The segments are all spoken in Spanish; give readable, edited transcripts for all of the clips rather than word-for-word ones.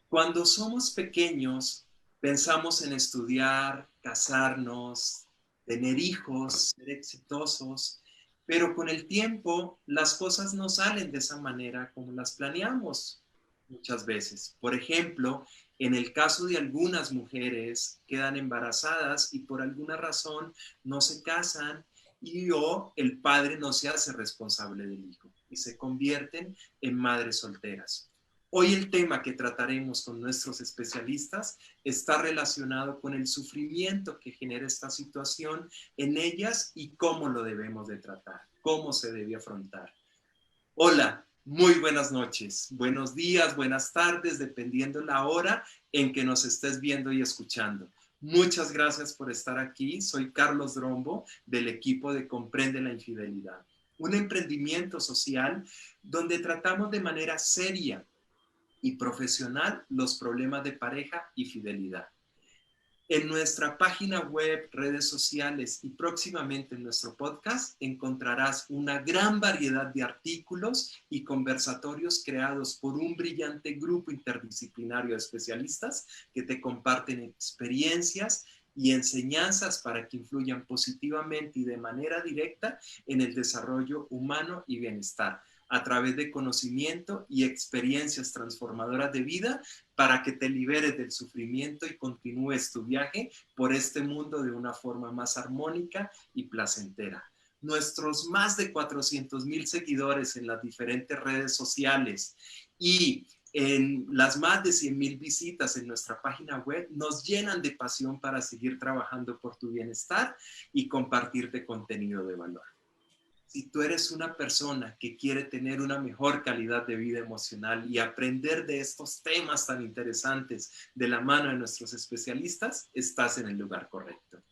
Cuando somos pequeños, pensamos en estudiar, casarnos, tener hijos, ser exitosos, pero con el tiempo las cosas no salen de esa manera como las planeamos muchas veces. Por ejemplo, en el caso de algunas mujeres quedan embarazadas y por alguna razón no se casan y o el padre no se hace responsable del hijo y se convierten en madres solteras. Hoy el tema que trataremos con nuestros especialistas está relacionado con el sufrimiento que genera esta situación en ellas y cómo lo debemos de tratar, cómo se debe afrontar. Hola, muy buenas noches, buenos días, buenas tardes, dependiendo la hora en que nos estés viendo y escuchando. Muchas gracias por estar aquí. Soy Carlos Drombo del equipo de Comprende la Infidelidad, un emprendimiento social donde tratamos de manera seria y profesional los problemas de pareja y fidelidad. En nuestra página web, redes sociales y próximamente en nuestro podcast encontrarás una gran variedad de artículos y conversatorios creados por un brillante grupo interdisciplinario de especialistas que te comparten experiencias y enseñanzas para que influyan positivamente y de manera directa en el desarrollo humano y bienestar a través de conocimiento y experiencias transformadoras de vida para que te liberes del sufrimiento y continúes tu viaje por este mundo de una forma más armónica y placentera. Nuestros más de 400,000 seguidores en las diferentes redes sociales y en las más de 100,000 visitas en nuestra página web nos llenan de pasión para seguir trabajando por tu bienestar y compartirte contenido de valor. Si tú eres una persona que quiere tener una mejor calidad de vida emocional y aprender de estos temas tan interesantes de la mano de nuestros especialistas, estás en el lugar correcto.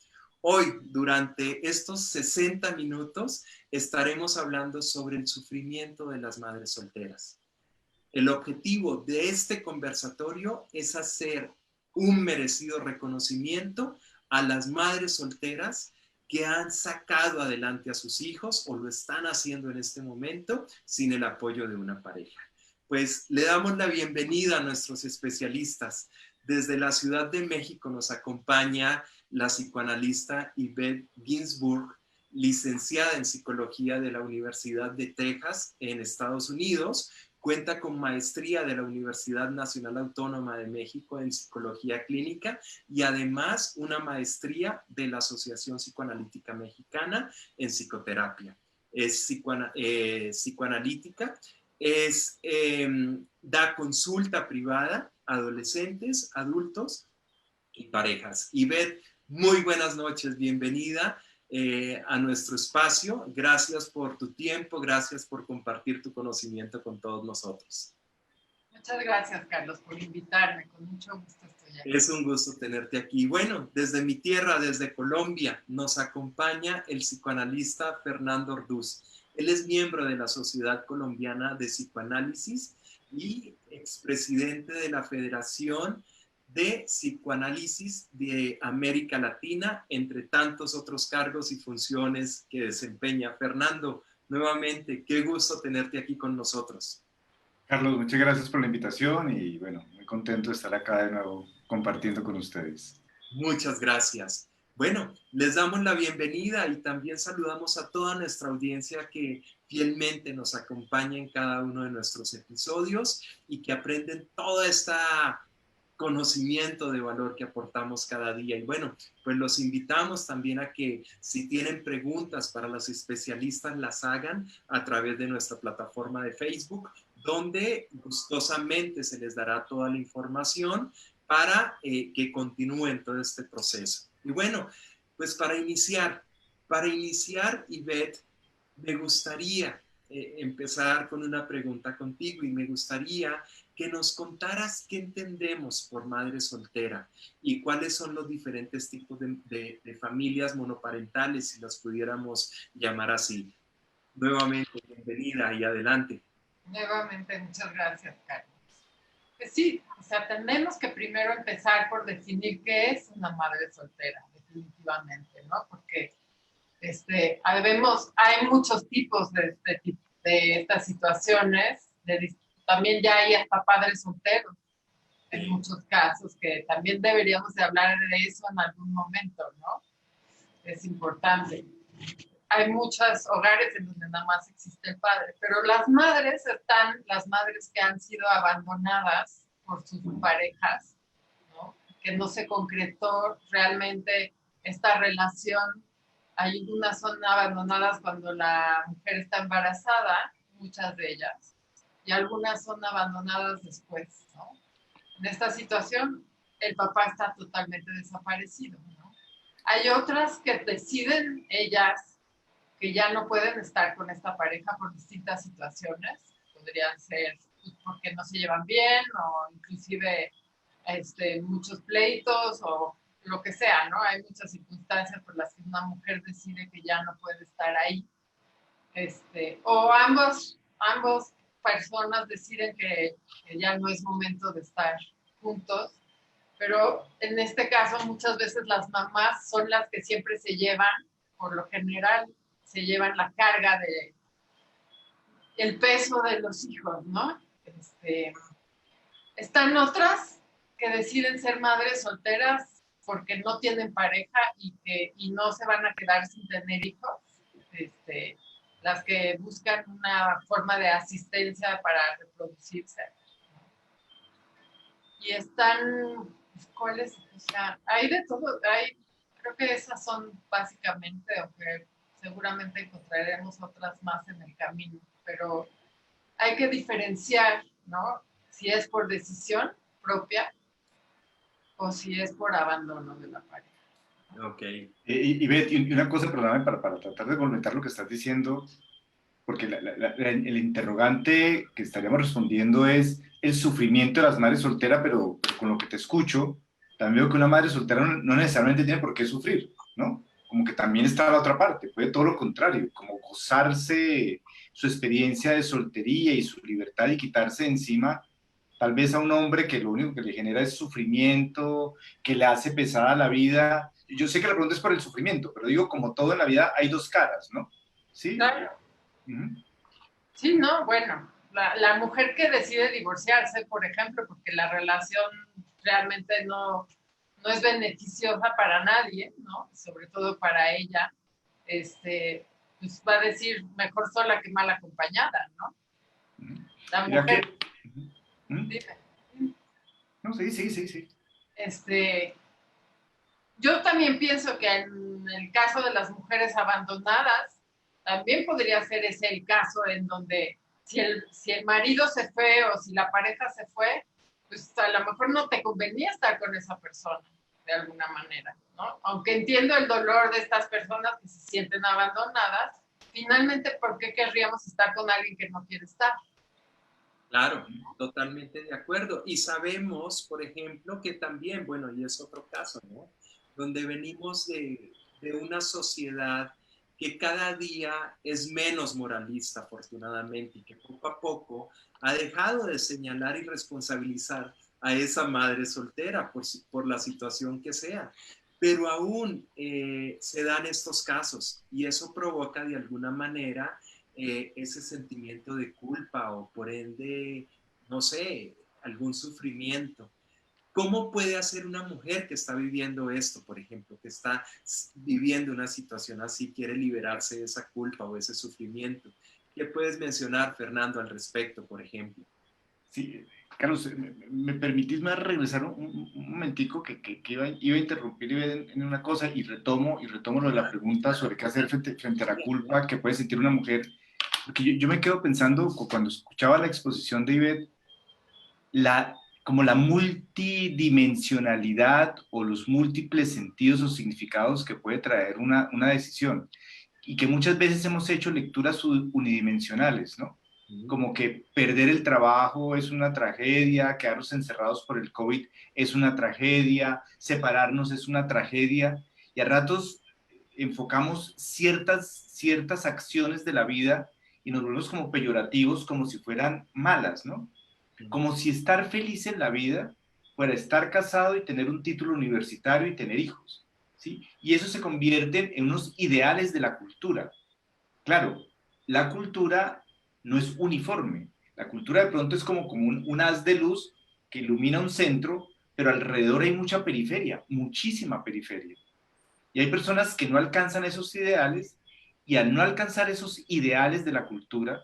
Hoy, durante estos 60 minutos, estaremos hablando sobre el sufrimiento de las madres solteras. El objetivo de este conversatorio es hacer un merecido reconocimiento a las madres solteras que han sacado adelante a sus hijos o lo están haciendo en este momento sin el apoyo de una pareja. Pues le damos la bienvenida a nuestros especialistas. Desde la Ciudad de México nos acompaña la psicoanalista Yvette Ginsburg, licenciada en psicología de la Universidad de Texas en Estados Unidos. Cuenta con maestría de la Universidad Nacional Autónoma de México en Psicología Clínica y además una maestría de la Asociación Psicoanalítica Mexicana en Psicoterapia. Es psicoanalítica, da consulta privada a adolescentes, adultos y parejas. Ivette, muy buenas noches, bienvenida a nuestro espacio. Gracias por tu tiempo, gracias por compartir tu conocimiento con todos nosotros. Muchas gracias, Carlos, por invitarme. Con mucho gusto estoy aquí. Es un gusto tenerte aquí. Bueno, desde mi tierra, desde Colombia, nos acompaña el psicoanalista Fernando Orduz. Él es miembro de la Sociedad Colombiana de Psicoanálisis y expresidente de la Federación de Psicoanálisis de América Latina, entre tantos otros cargos y funciones que desempeña. Fernando, nuevamente, qué gusto tenerte aquí con nosotros. Carlos, muchas gracias por la invitación y bueno, muy contento de estar acá de nuevo compartiendo con ustedes. Muchas gracias. Bueno, les damos la bienvenida y también saludamos a toda nuestra audiencia que fielmente nos acompaña en cada uno de nuestros episodios y que aprenden todo este conocimiento de valor que aportamos cada día. Y bueno, pues los invitamos también a que si tienen preguntas para los especialistas las hagan a través de nuestra plataforma de Facebook, donde gustosamente se les dará toda la información para que continúen todo este proceso. Y bueno, pues para iniciar, Ivette, me gustaría empezar con una pregunta contigo y me gustaría que nos contaras qué entendemos por madre soltera y cuáles son los diferentes tipos de familias monoparentales, si las pudiéramos llamar así. Nuevamente, bienvenida y adelante. Nuevamente, muchas gracias, Carlos. Pues sí, o sea, tenemos que primero empezar por definir qué es una madre soltera, definitivamente, ¿no? Porque hay muchos tipos de estas situaciones, también ya hay hasta padres solteros. en muchos casos, que también deberíamos de hablar de eso en algún momento, ¿no? Es importante. Hay muchos hogares en donde nada más existe el padre, pero las madres están, las madres que han sido abandonadas por sus parejas, ¿no? Que no se concretó realmente esta relación. Hay unas son abandonadas cuando la mujer está embarazada, muchas de ellas, y algunas son abandonadas después, ¿no? En esta situación, el papá está totalmente desaparecido, ¿no? Hay otras que deciden ellas que ya no pueden estar con esta pareja por distintas situaciones. Podrían ser porque no se llevan bien o inclusive muchos pleitos o lo que sea, ¿no? Hay muchas circunstancias por las que una mujer decide que ya no puede estar ahí. O ambos personas deciden que ya no es momento de estar juntos, pero en este caso muchas veces las mamás son las que siempre se llevan, por lo general, se llevan la carga de el peso de los hijos, ¿no? Están otras que deciden ser madres solteras porque no tienen pareja y no se van a quedar sin tener hijos. Las que buscan una forma de asistencia para reproducirse. Y están, ¿cuáles? O sea, hay de todo, creo que esas son básicamente, aunque seguramente encontraremos otras más en el camino, pero hay que diferenciar, ¿no? Si es por decisión propia o si es por abandono de la pareja. Ok. Y Beth, una cosa, perdóname, para tratar de complementar lo que estás diciendo, porque el interrogante que estaríamos respondiendo es el sufrimiento de las madres solteras, pero con lo que te escucho, también veo que una madre soltera no necesariamente tiene por qué sufrir, ¿no? Como que también está la otra parte, puede todo lo contrario, como gozarse su experiencia de soltería y su libertad y quitarse de encima tal vez a un hombre que lo único que le genera es sufrimiento, que le hace pesada la vida. Yo sé que la pregunta es por el sufrimiento, pero digo, como todo en la vida hay dos caras, ¿no? ¿Sí? Claro. Uh-huh. Sí, no, bueno, la mujer que decide divorciarse, por ejemplo, porque la relación realmente no es beneficiosa para nadie, ¿no? Sobre todo para ella, pues va a decir mejor sola que mal acompañada, ¿no? La Mira mujer. que... Dime. No, sí. Yo también pienso que en el caso de las mujeres abandonadas, también podría ser ese el caso en donde si el marido se fue o si la pareja se fue, pues a lo mejor no te convenía estar con esa persona de alguna manera, ¿no? Aunque entiendo el dolor de estas personas que se sienten abandonadas, finalmente, ¿por qué querríamos estar con alguien que no quiere estar? Claro, totalmente de acuerdo. Y sabemos, por ejemplo, que también, bueno, y es otro caso, ¿no? Donde venimos de una sociedad que cada día es menos moralista, afortunadamente, y que poco a poco ha dejado de señalar y responsabilizar a esa madre soltera por la situación que sea. Pero aún se dan estos casos y eso provoca de alguna manera ese sentimiento de culpa o por ende, no sé, algún sufrimiento. ¿Cómo puede hacer una mujer que está viviendo esto, por ejemplo, que está viviendo una situación así, quiere liberarse de esa culpa o ese sufrimiento? ¿Qué puedes mencionar, Fernando, al respecto, por ejemplo? Sí, Carlos, ¿me permitís más regresar un momentico que iba a interrumpir en una cosa y retomo lo de la pregunta sobre qué hacer frente a la culpa que puede sentir una mujer? Porque yo me quedo pensando, cuando escuchaba la exposición de Ivette, como la multidimensionalidad o los múltiples sentidos o significados que puede traer una decisión, y que muchas veces hemos hecho lecturas unidimensionales, ¿no? Como que perder el trabajo es una tragedia, quedarnos encerrados por el COVID es una tragedia, separarnos es una tragedia, y a ratos enfocamos ciertas acciones de la vida y nos volvemos como peyorativos, como si fueran malas, ¿no? Como si estar feliz en la vida fuera estar casado y tener un título universitario y tener hijos, ¿sí? Y eso se convierte en unos ideales de la cultura. Claro, la cultura no es uniforme. La cultura de pronto es como un haz de luz que ilumina un centro, pero alrededor hay mucha periferia, muchísima periferia. Y hay personas que no alcanzan esos ideales, y al no alcanzar esos ideales de la cultura,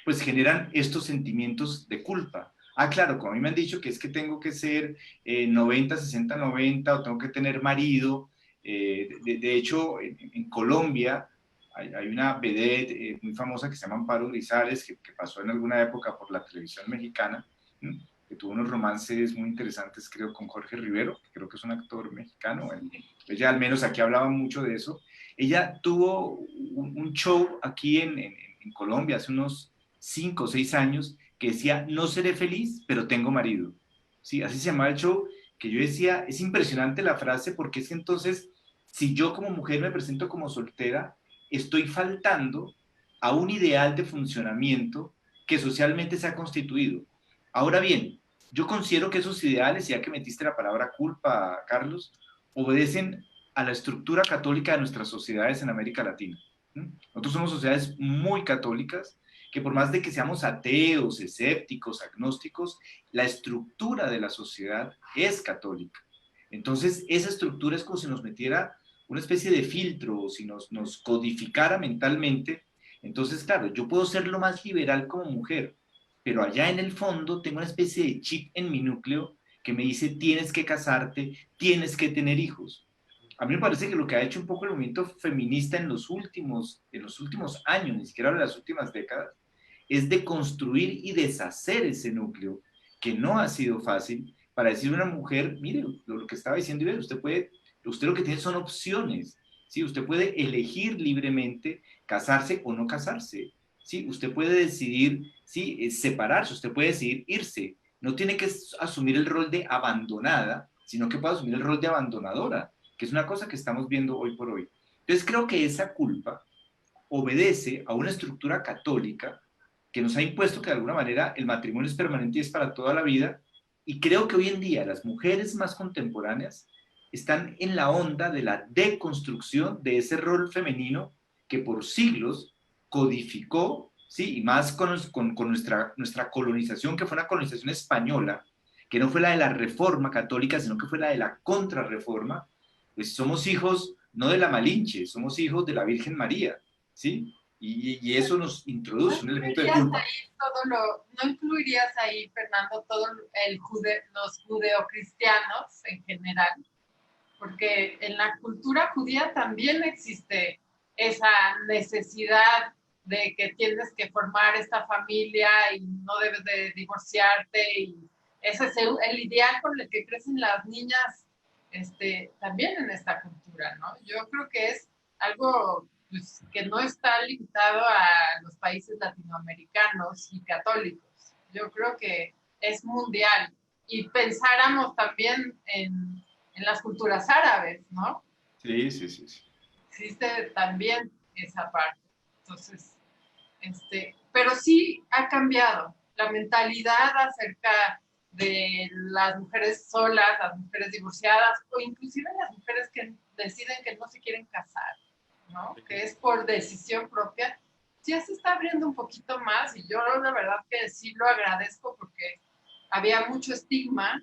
pues generan estos sentimientos de culpa. Ah, claro, como a mí me han dicho que es que tengo que ser 90, 60, 90, o tengo que tener marido. De hecho, en Colombia hay una vedette muy famosa que se llama Amparo Grisales, que pasó en alguna época por la televisión mexicana, que tuvo unos romances muy interesantes, creo, con Jorge Rivero, que creo que es un actor mexicano. Ella al menos aquí hablaba mucho de eso. Ella tuvo un show aquí en Colombia hace unos 5 o 6 años, que decía, no seré feliz, pero tengo marido. Sí, así se llamaba el show, que yo decía, es impresionante la frase, porque es que entonces, si yo como mujer me presento como soltera, estoy faltando a un ideal de funcionamiento que socialmente se ha constituido. Ahora bien, yo considero que esos ideales, ya que metiste la palabra culpa, Carlos, obedecen a la estructura católica de nuestras sociedades en América Latina. Nosotros somos sociedades muy católicas, que por más de que seamos ateos, escépticos, agnósticos, la estructura de la sociedad es católica. Entonces, esa estructura es como si nos metiera una especie de filtro, o si nos codificara mentalmente. Entonces, claro, yo puedo ser lo más liberal como mujer, pero allá en el fondo tengo una especie de chip en mi núcleo que me dice, tienes que casarte, tienes que tener hijos. A mí me parece que lo que ha hecho un poco el movimiento feminista en los últimos años, ni siquiera en las últimas décadas, es de construir y deshacer ese núcleo, que no ha sido fácil, para decirle a una mujer, mire, lo que estaba diciendo Iber, usted lo que tiene son opciones, ¿sí? Usted puede elegir libremente casarse o no casarse, ¿sí? Usted puede decidir, ¿sí? Separarse, usted puede decidir irse, no tiene que asumir el rol de abandonada, sino que puede asumir el rol de abandonadora, que es una cosa que estamos viendo hoy por hoy. Entonces creo que esa culpa obedece a una estructura católica que nos ha impuesto que de alguna manera el matrimonio es permanente y es para toda la vida, y creo que hoy en día las mujeres más contemporáneas están en la onda de la deconstrucción de ese rol femenino que por siglos codificó, ¿sí? Y más con nuestra colonización, que fue una colonización española, que no fue la de la Reforma Católica, sino que fue la de la Contrarreforma. Pues somos hijos no de la Malinche, somos hijos de la Virgen María, ¿sí? Y eso nos introduce un elemento de culpa. ¿No incluirías ahí, Fernando, todos los judeocristianos en general? Porque en la cultura judía también existe esa necesidad de que tienes que formar esta familia y no debes de divorciarte, y ese es el ideal con el que crecen las niñas, también en esta cultura, ¿no? Yo creo que es algo, pues, que no está limitado a los países latinoamericanos y católicos. Yo creo que es mundial. Y pensáramos también en las culturas árabes, ¿no? Sí, sí, sí, sí. Existe también esa parte. Entonces, pero sí ha cambiado la mentalidad acerca de las mujeres solas, las mujeres divorciadas, o inclusive las mujeres que deciden que no se quieren casar, ¿no? Que es por decisión propia. Ya se está abriendo un poquito más, y yo la verdad que sí lo agradezco, porque había mucho estigma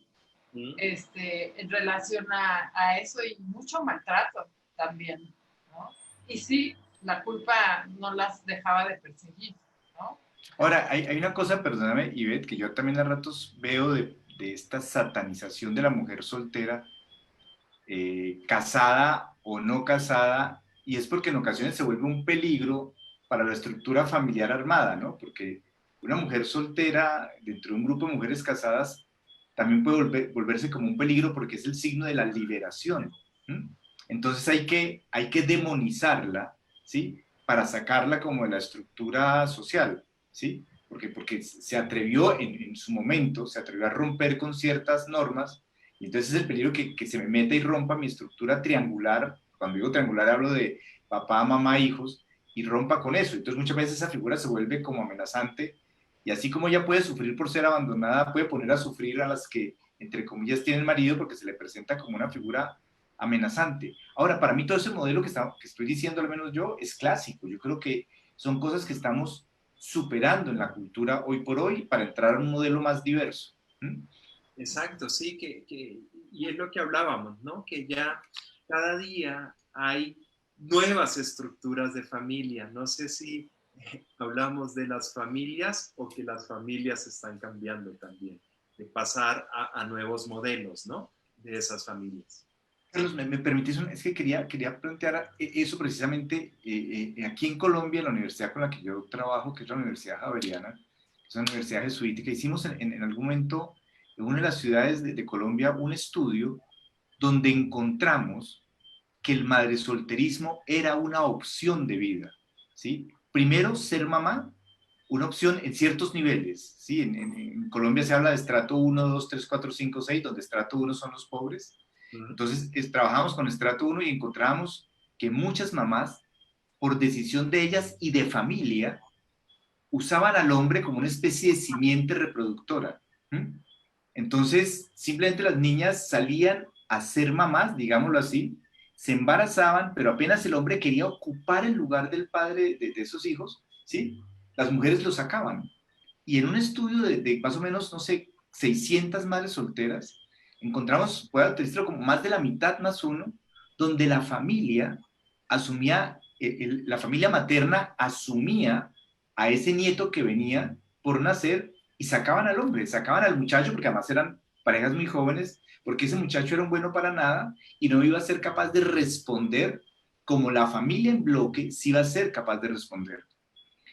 en relación a eso, y mucho maltrato también, ¿no? Y sí, la culpa no las dejaba de perseguir, ¿no? Ahora, hay una cosa, perdóname, Ivette, que yo también a ratos veo de esta satanización de la mujer soltera, casada o no casada, y es porque en ocasiones se vuelve un peligro para la estructura familiar armada, ¿no? Porque una mujer soltera dentro de un grupo de mujeres casadas también puede volverse como un peligro, porque es el signo de la liberación. Entonces hay que demonizarla, ¿sí? Para sacarla como de la estructura social, ¿sí? Porque se atrevió en su momento, se atrevió a romper con ciertas normas, y entonces es el peligro que se me meta y rompa mi estructura triangular. Cuando digo triangular hablo de papá, mamá, hijos, y rompa con eso. Entonces muchas veces esa figura se vuelve como amenazante, y así como ella puede sufrir por ser abandonada, puede poner a sufrir a las que, entre comillas, tienen marido, porque se le presenta como una figura amenazante. Ahora, para mí todo ese modelo que estoy diciendo, al menos yo, es clásico. Yo creo que son cosas que estamos superando en la cultura hoy por hoy para entrar a un modelo más diverso. exacto, sí, y es lo que hablábamos, ¿no? Que ya cada día hay nuevas estructuras de familia. No sé si hablamos de las familias o que las familias están cambiando también, de pasar a nuevos modelos, ¿no? De esas familias. Carlos, me permitís, es que quería plantear eso precisamente aquí en Colombia, la universidad con la que yo trabajo, que es la Universidad Javeriana, es una universidad jesuítica. Hicimos en algún momento en una de las ciudades de Colombia un estudio donde encontramos que el madresolterismo era una opción de vida, ¿sí? Primero, ser mamá, una opción en ciertos niveles, ¿sí? En Colombia se habla de estrato 1, 2, 3, 4, 5, 6, donde estrato 1 son los pobres. Entonces, trabajamos con estrato 1 y encontramos que muchas mamás, por decisión de ellas y de familia, usaban al hombre como una especie de simiente reproductora. Entonces, simplemente las niñas salían a ser mamás, digámoslo así, se embarazaban, pero apenas el hombre quería ocupar el lugar del padre de esos hijos, ¿sí? Las mujeres lo sacaban. Y en un estudio de más o menos, no sé, 600 madres solteras, encontramos, puedo decirlo, como más de la mitad más uno, donde la familia asumía, la familia materna asumía a ese nieto que venía por nacer y sacaban al hombre, sacaban al muchacho, porque además eran parejas muy jóvenes, porque ese muchacho era un bueno para nada y no iba a ser capaz de responder como la familia en bloque sí iba a ser capaz de responder.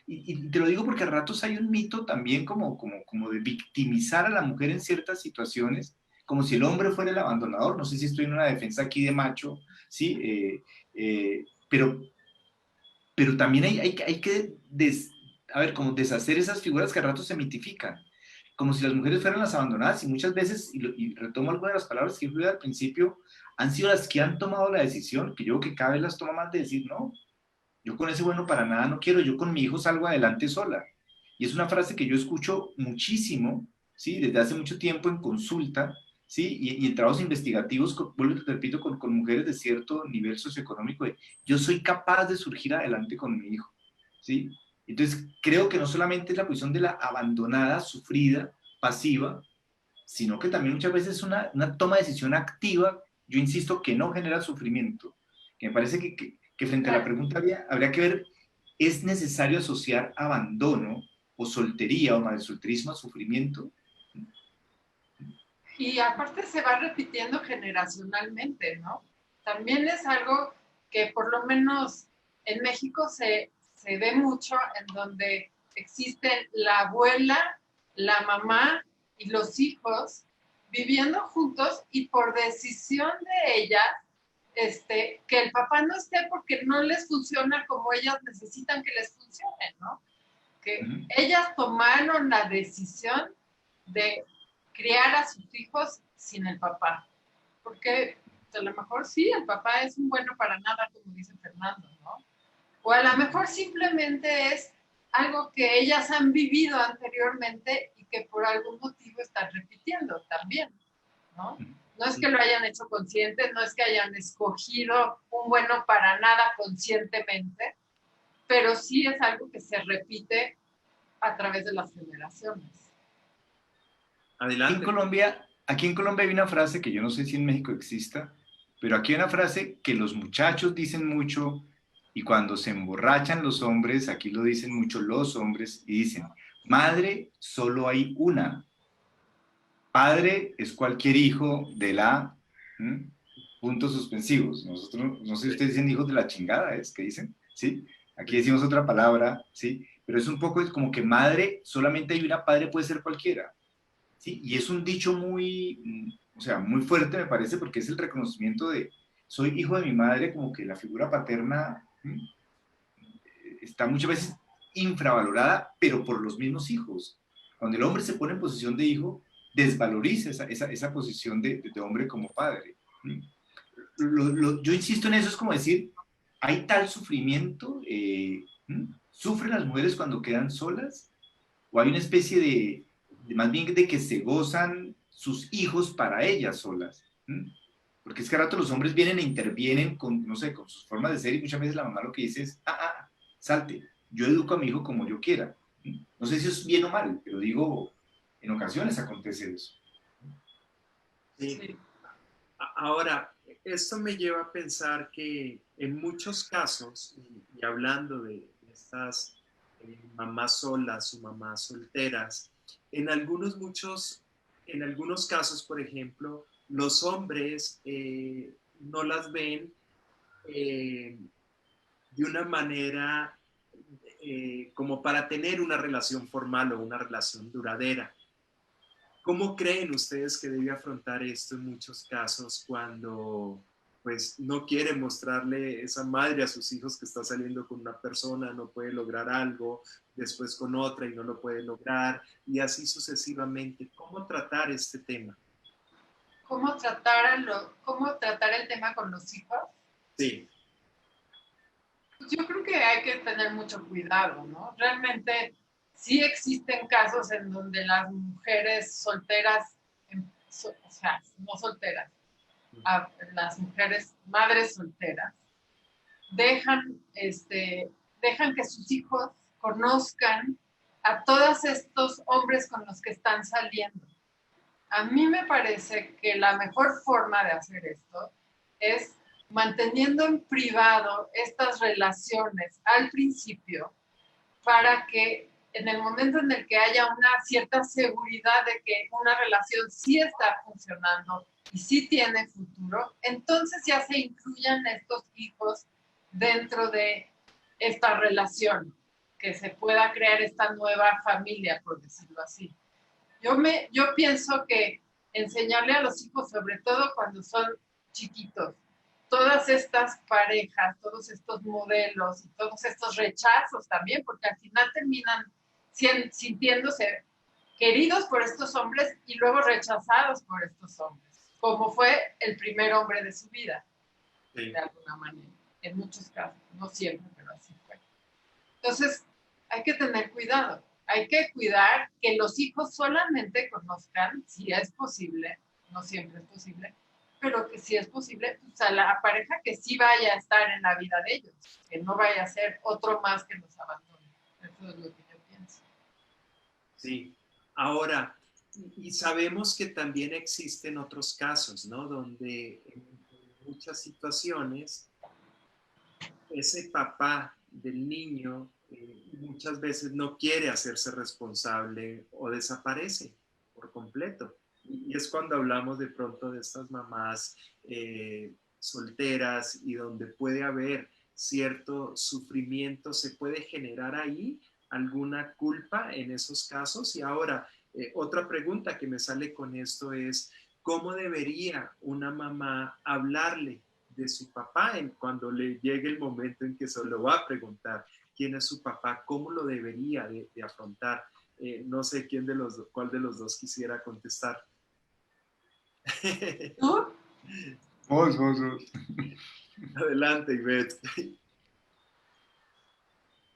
Y te lo digo porque a ratos hay un mito también como de victimizar a la mujer en ciertas situaciones, como si el hombre fuera el abandonador. No sé si estoy en una defensa aquí de macho, ¿sí? Pero también hay que a ver, como deshacer esas figuras que a ratos se mitifican, como si las mujeres fueran las abandonadas y muchas veces, y retomo algunas de las palabras que incluí al principio, han sido las que han tomado la decisión, que yo creo que cada vez las toma más de decir, no, yo con ese bueno para nada no quiero, yo con mi hijo salgo adelante sola. Y es una frase que yo escucho muchísimo, ¿sí? Desde hace mucho tiempo en consulta, ¿sí? Y en trabajos investigativos, vuelvo y te repito, con mujeres de cierto nivel socioeconómico, de, yo soy capaz de surgir adelante con mi hijo, ¿sí? Entonces, creo que no solamente es la posición de la abandonada, sufrida, pasiva, sino que también muchas veces es una toma de decisión activa, yo insisto, que no genera sufrimiento, que me parece que frente a la pregunta habría que ver, ¿es necesario asociar abandono o soltería o madresolterismo a sufrimiento? Y aparte se va repitiendo generacionalmente, ¿no? También es algo que por lo menos en México se ve mucho en donde existe la abuela, la mamá y los hijos viviendo juntos y por decisión de ellas, que el papá no esté porque no les funciona como ellas necesitan que les funcione, ¿no? Que ellas tomaron la decisión de criar a sus hijos sin el papá. Porque a lo mejor sí, el papá es un bueno para nada, como dice Fernando, ¿no? O a lo mejor simplemente es algo que ellas han vivido anteriormente y que por algún motivo están repitiendo también, ¿no? No es que lo hayan hecho consciente, no es que hayan escogido un bueno para nada conscientemente, pero sí es algo que se repite a través de las generaciones. Adelante. Aquí en Colombia hay una frase que yo no sé si en México exista, pero aquí hay una frase que los muchachos dicen mucho y cuando se emborrachan los hombres, aquí lo dicen mucho los hombres y dicen, madre solo hay una, padre es cualquier hijo de la... puntos suspensivos. Nosotros, no sé si ustedes dicen hijos de la chingada, ¿es? ¿Qué dicen? ¿Sí? Aquí decimos otra palabra, ¿sí? Pero es un poco como que madre, solamente hay una, padre puede ser cualquiera, ¿sí? Y es un dicho muy, o sea, muy fuerte me parece porque es el reconocimiento de, soy hijo de mi madre, como que la figura paterna está muchas veces infravalorada, pero por los mismos hijos. Cuando el hombre se pone en posición de hijo, desvaloriza esa posición de hombre como padre. Yo insisto en eso, es como decir, hay tal sufrimiento, ¿sufren las mujeres cuando quedan solas? ¿O hay una especie de más bien de que se gozan sus hijos para ellas solas? Porque es que a rato los hombres vienen e intervienen con, no sé, con sus formas de ser y muchas veces la mamá lo que dice es, salte, yo educo a mi hijo como yo quiera. No sé si es bien o mal, pero digo, en ocasiones acontece eso. Sí. Sí. Ahora, esto me lleva a pensar que en muchos casos, y hablando de estas mamás solas o mamás solteras, en en algunos casos, por ejemplo, los hombres no las ven eh, de una manera como para tener una relación formal o una relación duradera. ¿Cómo creen ustedes que debe afrontar esto en muchos casos cuando pues no quiere mostrarle esa madre a sus hijos que está saliendo con una persona, no puede lograr algo, después con otra y no lo puede lograr, y así sucesivamente? ¿Cómo tratar este tema? Cómo tratar el tema con los hijos? Sí. Pues yo creo que hay que tener mucho cuidado, ¿no? Realmente sí existen casos en donde las mujeres solteras, o sea, no solteras, las mujeres madres solteras, dejan, dejan que sus hijos conozcan a todos estos hombres con los que están saliendo. A mí me parece que la mejor forma de hacer esto es manteniendo en privado estas relaciones al principio para que en el momento en el que haya una cierta seguridad de que una relación sí está funcionando y sí tiene futuro, entonces ya se incluyan estos hijos dentro de esta relación, que se pueda crear esta nueva familia, por decirlo así. Yo pienso que enseñarle a los hijos, sobre todo cuando son chiquitos, todas estas parejas, todos estos modelos y todos estos rechazos también, porque al final terminan sintiéndose queridos por estos hombres y luego rechazados por estos hombres, como fue el primer hombre de su vida, Sí. de alguna manera, en muchos casos, no siempre, pero así fue. Entonces, hay que tener cuidado. Hay que cuidar que los hijos solamente conozcan, si es posible, no siempre es posible, pero que si es posible, pues a la pareja que sí vaya a estar en la vida de ellos, que no vaya a ser otro más que los abandone. Eso es lo que yo pienso. Sí. Ahora, y sabemos que también existen otros casos, ¿no? Donde en muchas situaciones ese papá del niño muchas veces no quiere hacerse responsable o desaparece por completo. Y es cuando hablamos de pronto de estas mamás solteras y donde puede haber cierto sufrimiento, se puede generar ahí alguna culpa en esos casos. Y ahora, otra pregunta que me sale con esto es, ¿cómo debería una mamá hablarle de su papá cuando le llegue el momento en que se lo va a preguntar quién es su papá, cómo lo debería de afrontar? No sé cuál de los dos quisiera contestar. ¿Tú? Vos, vos, vos. Adelante, Ivette.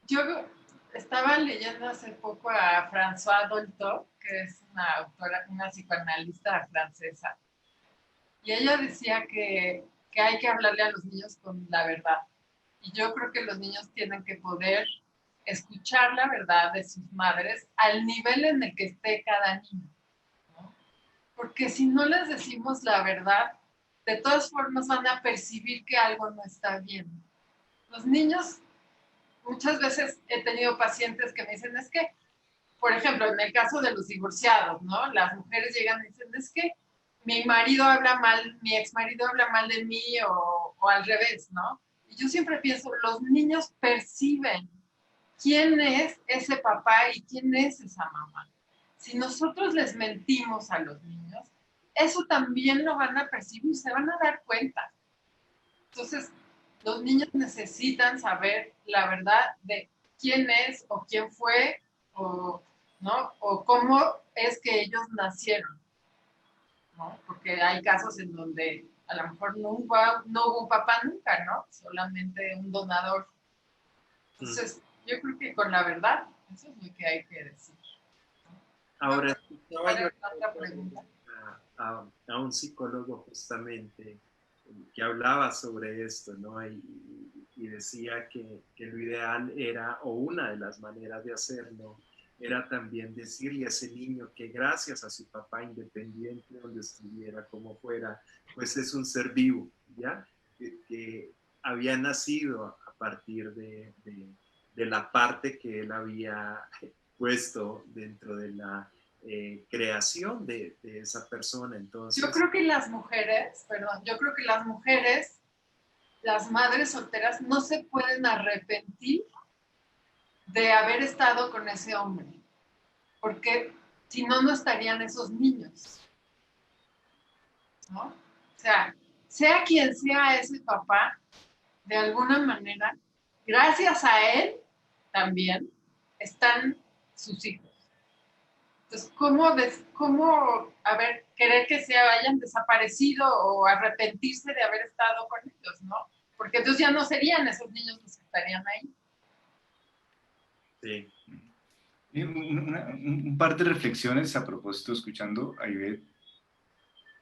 Yo estaba leyendo hace poco a François Dolto, que es una autora, una psicoanalista francesa, y ella decía que hay que hablarle a los niños con la verdad. Y yo creo que los niños tienen que poder escuchar la verdad de sus madres al nivel en el que esté cada niño, ¿no? Porque si no les decimos la verdad, de todas formas van a percibir que algo no está bien. Los niños, muchas veces he tenido pacientes que me dicen, es que, por ejemplo, en el caso de los divorciados, ¿no? Las mujeres llegan y dicen, es que mi marido habla mal, mi ex marido habla mal de mí o al revés, ¿no? Y yo siempre pienso, los niños perciben quién es ese papá y quién es esa mamá. Si nosotros les mentimos a los niños, eso también lo van a percibir, se van a dar cuenta. Entonces, los niños necesitan saber la verdad de quién es o quién fue o, ¿no? O cómo es que ellos nacieron, ¿no? Porque hay casos en donde a lo mejor no hubo un papá nunca, ¿no? Solamente un donador. Entonces, yo creo que con la verdad, eso es lo que hay que decir. Ahora, escuchaba ¿Cuál yo es la otra pregunta? a un psicólogo justamente que hablaba sobre esto, ¿no? Y decía que lo ideal era, o una de las maneras de hacerlo, era también decirle a ese niño que gracias a su papá, independiente donde estuviera, como fuera, pues es un ser vivo, ¿ya? Que había nacido a partir de la parte que él había puesto dentro de la creación de esa persona. Entonces, yo creo que las mujeres, perdón, yo creo que las mujeres, las madres solteras, no se pueden arrepentir de haber estado con ese hombre, porque si no, no estarían esos niños, ¿no? O sea quien sea ese papá, de alguna manera, gracias a él también están sus hijos. Entonces, ¿cómo querer que se hayan desaparecido o arrepentirse de haber estado con ellos, ¿no? Porque entonces ya no serían esos niños los que estarían ahí. sí. Un par de reflexiones a propósito, escuchando a Ivette.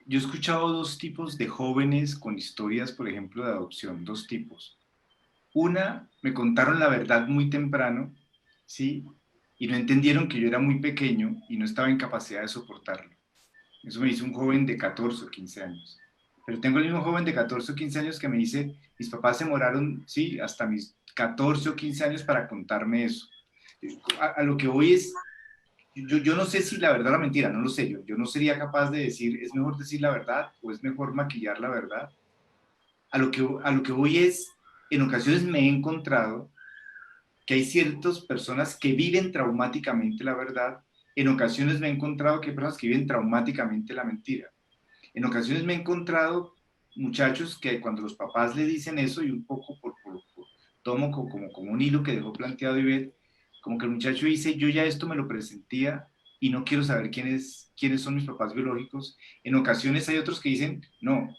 Yo he escuchado dos tipos de jóvenes con historias, por ejemplo, de adopción, dos tipos. Una, me contaron la verdad muy temprano, ¿sí? Y no entendieron que yo era muy pequeño y no estaba en capacidad de soportarlo. Eso me dice un joven de 14 o 15 años. Pero tengo el mismo joven de 14 o 15 años que me dice, mis papás se demoraron, sí, hasta mis 14 o 15 años para contarme eso. A lo que voy es, yo no sé si la verdad o la mentira, no lo sé, yo no sería capaz de decir, es mejor decir la verdad o es mejor maquillar la verdad. A lo que voy es, en ocasiones me he encontrado que hay ciertas personas que viven traumáticamente la verdad, en ocasiones me he encontrado que hay personas que viven traumáticamente la mentira. En ocasiones me he encontrado muchachos que cuando los papás le dicen eso, y un poco tomo como un hilo que dejó planteado Ivette, como que el muchacho dice, yo ya esto me lo presentía y no quiero saber quiénes son mis papás biológicos. En ocasiones hay otros que dicen, no,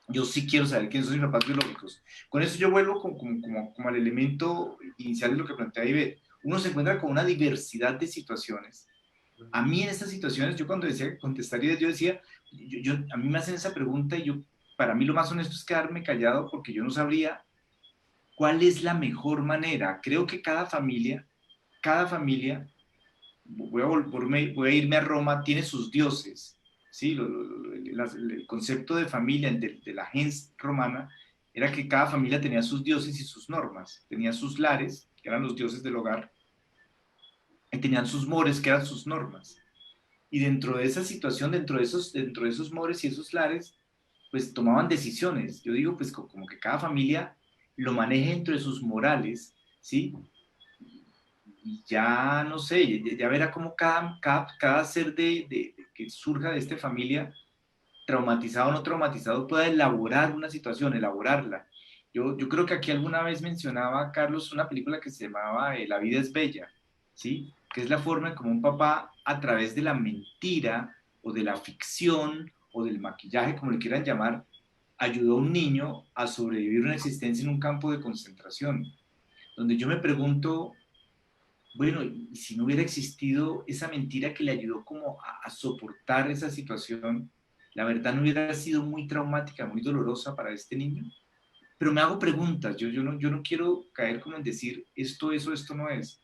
yo sí quiero saber quiénes son mis papás biológicos. Con eso yo vuelvo como al elemento inicial de lo que plantea Ivette. Uno se encuentra con una diversidad de situaciones. A mí en estas situaciones, yo cuando decía que contestaría, yo decía, a mí me hacen esa pregunta y para mí lo más honesto es quedarme callado porque yo no sabría cuál es la mejor manera. Creo que cada familia, voy a irme a Roma, tiene sus dioses, ¿sí? El concepto de familia de la gens romana era que cada familia tenía sus dioses y sus normas, tenía sus lares, que eran los dioses del hogar, y tenían sus mores, que eran sus normas. Y dentro de esa situación, dentro de esos mores y esos lares, pues tomaban decisiones. Yo digo, pues como que cada familia lo maneje dentro de sus morales, ¿sí? Y ya, no sé, ya verá cómo cada ser que surja de esta familia, traumatizado o no traumatizado, pueda elaborar una situación, elaborarla. Yo creo que aquí alguna vez mencionaba, Carlos, una película que se llamaba La vida es bella, ¿sí? Que es la forma en como un papá, a través de la mentira o de la ficción o del maquillaje, como le quieran llamar, ayudó a un niño a sobrevivir una existencia en un campo de concentración, donde yo me pregunto, bueno, y si no hubiera existido esa mentira que le ayudó como a soportar esa situación, la verdad no hubiera sido muy traumática, muy dolorosa para este niño. Pero me hago preguntas, yo no quiero caer como en decir esto, eso, esto no es,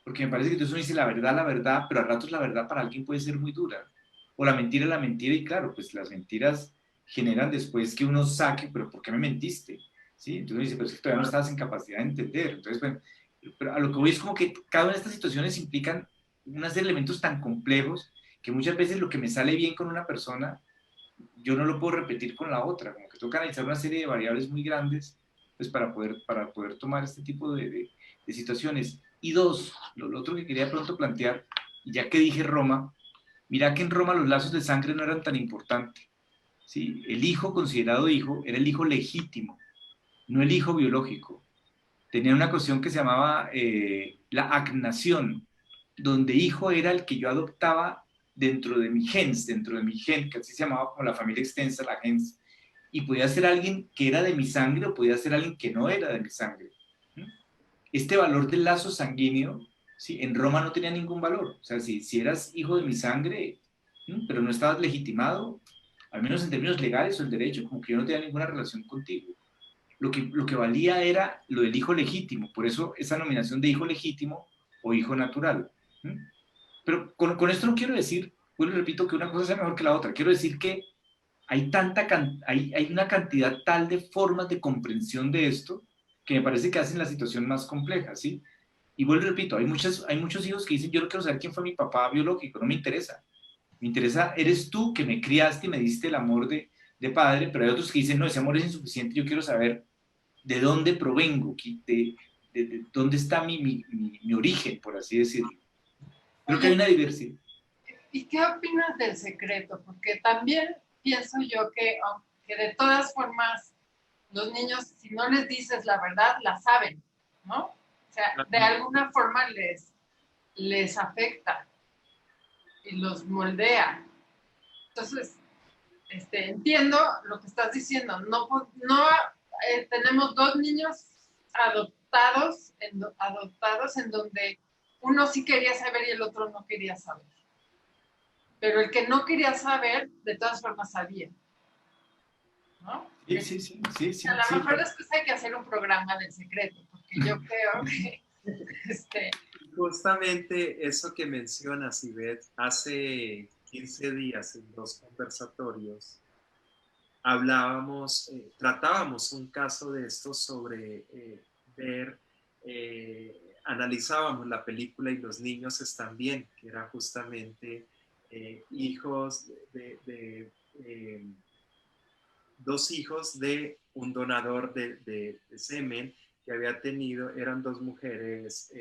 porque me parece que entonces uno dice la verdad, pero a ratos la verdad para alguien puede ser muy dura, o la mentira, y claro, pues las mentiras generan después que uno saque, pero ¿por qué me mentiste? ¿Sí? Entonces uno dice, pero es que todavía no estabas en capacidad de entender. Entonces, bueno, pero a lo que voy es como que cada una de estas situaciones implican una serie de elementos tan complejos que muchas veces lo que me sale bien con una persona, yo no lo puedo repetir con la otra, como que tengo que analizar una serie de variables muy grandes pues para poder tomar este tipo de situaciones. Y dos, lo otro que quería pronto plantear, ya que dije Roma, mira que en Roma los lazos de sangre no eran tan importantes. ¿Sí? El hijo considerado hijo era el hijo legítimo, no el hijo biológico. Tenía una cuestión que se llamaba la agnación, donde hijo era el que yo adoptaba dentro de mi gen, que así se llamaba como la familia extensa, la gens, y podía ser alguien que era de mi sangre o podía ser alguien que no era de mi sangre. Este valor del lazo sanguíneo, ¿sí? En Roma no tenía ningún valor. O sea, si eras hijo de mi sangre, pero no estabas legitimado, al menos en términos legales o el derecho, como que yo no tenía ninguna relación contigo. Lo que valía era lo del hijo legítimo, por eso esa nominación de hijo legítimo o hijo natural. ¿Mm? Pero con esto no quiero decir, bueno, repito, que una cosa sea mejor que la otra. Quiero decir que hay una cantidad tal de formas de comprensión de esto que me parece que hacen la situación más compleja, ¿sí? Y vuelvo y repito, hay muchos hijos que dicen, yo no quiero saber quién fue mi papá biológico, no me interesa. Me interesa, eres tú que me criaste y me diste el amor de padre, pero hay otros que dicen, no, ese amor es insuficiente, yo quiero saber de dónde provengo, de dónde está mi origen, por así decirlo. Creo que hay Oye, una diversidad. ¿y qué opinas del secreto? Porque también pienso yo que de todas formas los niños, si no les dices la verdad, la saben, ¿no? O sea, de alguna forma les afecta y los moldea. Entonces, entiendo lo que estás diciendo. No, no tenemos dos niños adoptados en donde uno sí quería saber y el otro no quería saber. Pero el que no quería saber, de todas formas sabía, ¿no? Sí, sí, sí, sí, sí, A lo sí, mejor después hay que hacer un programa del secreto, porque yo creo que Justamente eso que mencionas, Ivette, hace 15 días en los conversatorios tratábamos un caso de esto sobre analizábamos la película Y los niños están bien, que era justamente hijos dos hijos de un donador de semen que había tenido, eran dos mujeres.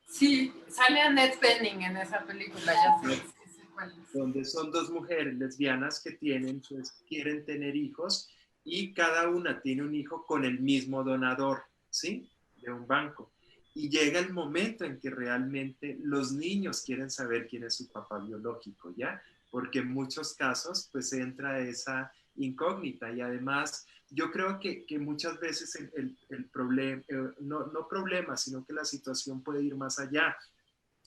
sí, sale Annette Bening en esa película, ya sé, sí, cuál es. Donde son dos mujeres lesbianas que quieren tener hijos y cada una tiene un hijo con el mismo donador, ¿sí? De un banco. Y llega el momento en que realmente los niños quieren saber quién es su papá biológico, ¿ya? Porque en muchos casos pues entra esa incógnita y además yo creo que muchas veces el problema, no problema, sino que la situación puede ir más allá.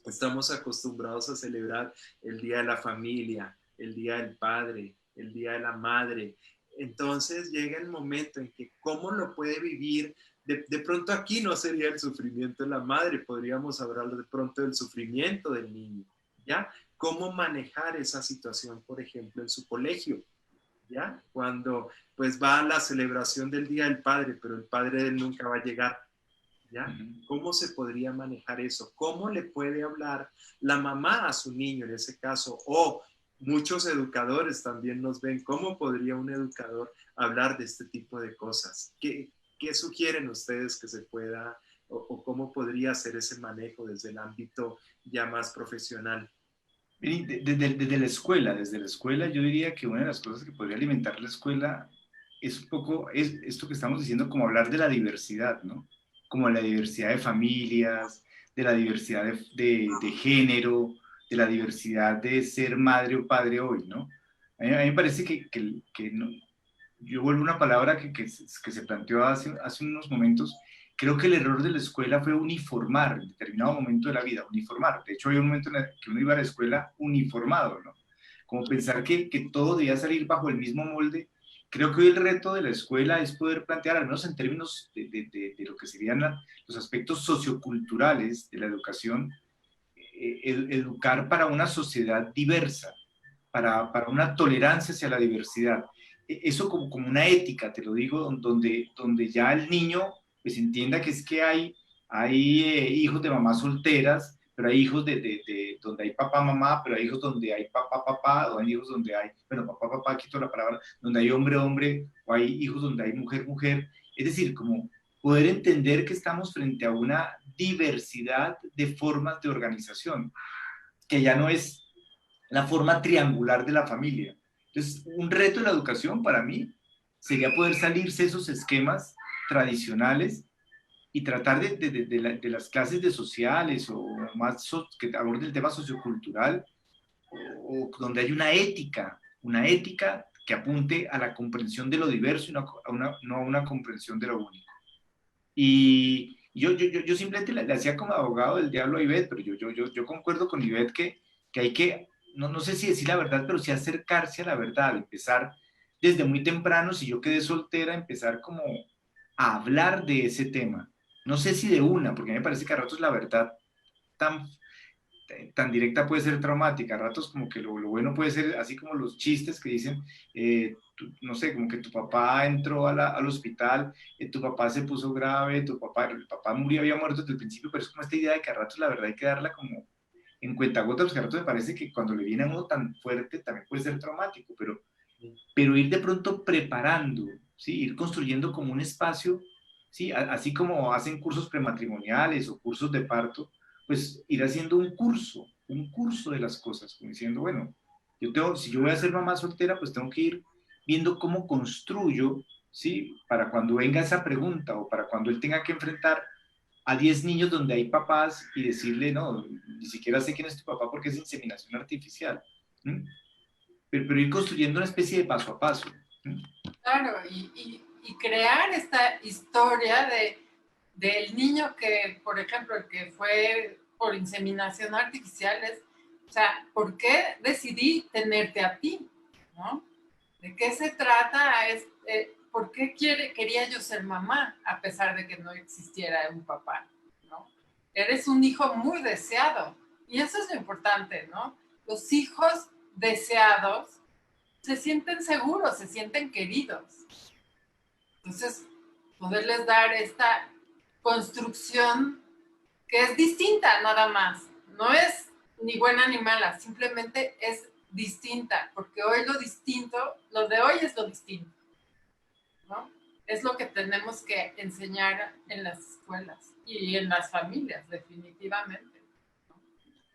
Estamos acostumbrados a celebrar el Día de la Familia, el Día del Padre, el Día de la Madre. Entonces llega el momento en que cómo lo puede vivir. De pronto aquí no sería el sufrimiento de la madre, podríamos hablar de pronto del sufrimiento del niño, ¿ya? ¿Cómo manejar esa situación, por ejemplo, en su colegio? ¿Ya? Cuando pues va a la celebración del Día del Padre, pero el padre de él nunca va a llegar. ¿Ya? ¿Cómo se podría manejar eso? ¿Cómo le puede hablar la mamá a su niño en ese caso? O muchos educadores también nos ven. ¿Cómo podría un educador hablar de este tipo de cosas? ¿Qué sugieren ustedes que se pueda o cómo podría hacer ese manejo desde el ámbito ya más profesional? Desde la escuela yo diría que una de las cosas que podría alimentar la escuela es un poco es esto que estamos diciendo, como hablar de la diversidad, ¿no? Como la diversidad de familias, de la diversidad de género, de la diversidad de ser madre o padre hoy, ¿no? A mí me parece que no, yo vuelvo a una palabra que se planteó hace unos momentos. Creo que el error de la escuela fue uniformar en determinado momento de la vida, uniformar. De hecho, había un momento en el que uno iba a la escuela uniformado, ¿no? Como pensar que todo debía salir bajo el mismo molde. Creo que hoy el reto de la escuela es poder plantear, al menos en términos de lo que serían los aspectos socioculturales de la educación, educar para una sociedad diversa, para una tolerancia hacia la diversidad. Eso como una ética, te lo digo, donde ya el niño pues entienda que es que hay hijos de mamás solteras, pero hay hijos donde hay papá, mamá, pero hay hijos donde hay papá, papá, o hay hijos donde hay, bueno, papá, papá, quito la palabra, donde hay hombre, hombre, o hay hijos donde hay mujer, mujer. Es decir, como poder entender que estamos frente a una diversidad de formas de organización, que ya no es la forma triangular de la familia. Entonces, un reto de la educación para mí sería poder salirse de esos esquemas tradicionales y tratar de las clases de sociales o más que aborde el tema sociocultural, o donde hay una ética que apunte a la comprensión de lo diverso y no a una comprensión de lo único. Y yo simplemente le hacía como abogado del diablo a Ivette, pero yo concuerdo con Ivette que hay que, no sé si decir la verdad, pero sí acercarse a la verdad, empezar desde muy temprano, si yo quedé soltera, empezar como a hablar de ese tema. No sé si de una, porque a mí me parece que a ratos la verdad tan, tan directa puede ser traumática, a ratos como que lo bueno puede ser así como los chistes que dicen, no sé, como que tu papá entró al hospital, tu papá se puso grave, el papá murió, había muerto desde el principio, pero es como esta idea de que a ratos la verdad hay que darla como en cuentagotas, porque a ratos me parece que cuando le viene a uno tan fuerte también puede ser traumático, pero ir de pronto preparando, ¿sí? Ir construyendo como un espacio, ¿sí? Así como hacen cursos prematrimoniales o cursos de parto, pues ir haciendo un curso de las cosas, como diciendo, bueno, si yo voy a ser mamá soltera, pues tengo que ir viendo cómo construyo, ¿sí? Para cuando venga esa pregunta o para cuando él tenga que enfrentar a 10 niños donde hay papás y decirle, no, ni siquiera sé quién es tu papá porque es inseminación artificial. ¿Mm? Pero ir construyendo una especie de paso a paso. ¿Mm? Claro, y crear esta historia del niño que, por ejemplo, el que fue por inseminación artificial, o sea, ¿por qué decidí tenerte a ti? ¿No? ¿De qué se trata? ¿Por qué quería yo ser mamá a pesar de que no existiera un papá? ¿No? Eres un hijo muy deseado. Y eso es lo importante, ¿no? Los hijos deseados se sienten seguros, se sienten queridos. Entonces, poderles dar esta construcción que es distinta nada más. No es ni buena ni mala, simplemente es distinta, porque hoy lo de hoy es lo distinto, ¿no? Es lo que tenemos que enseñar en las escuelas y en las familias, definitivamente.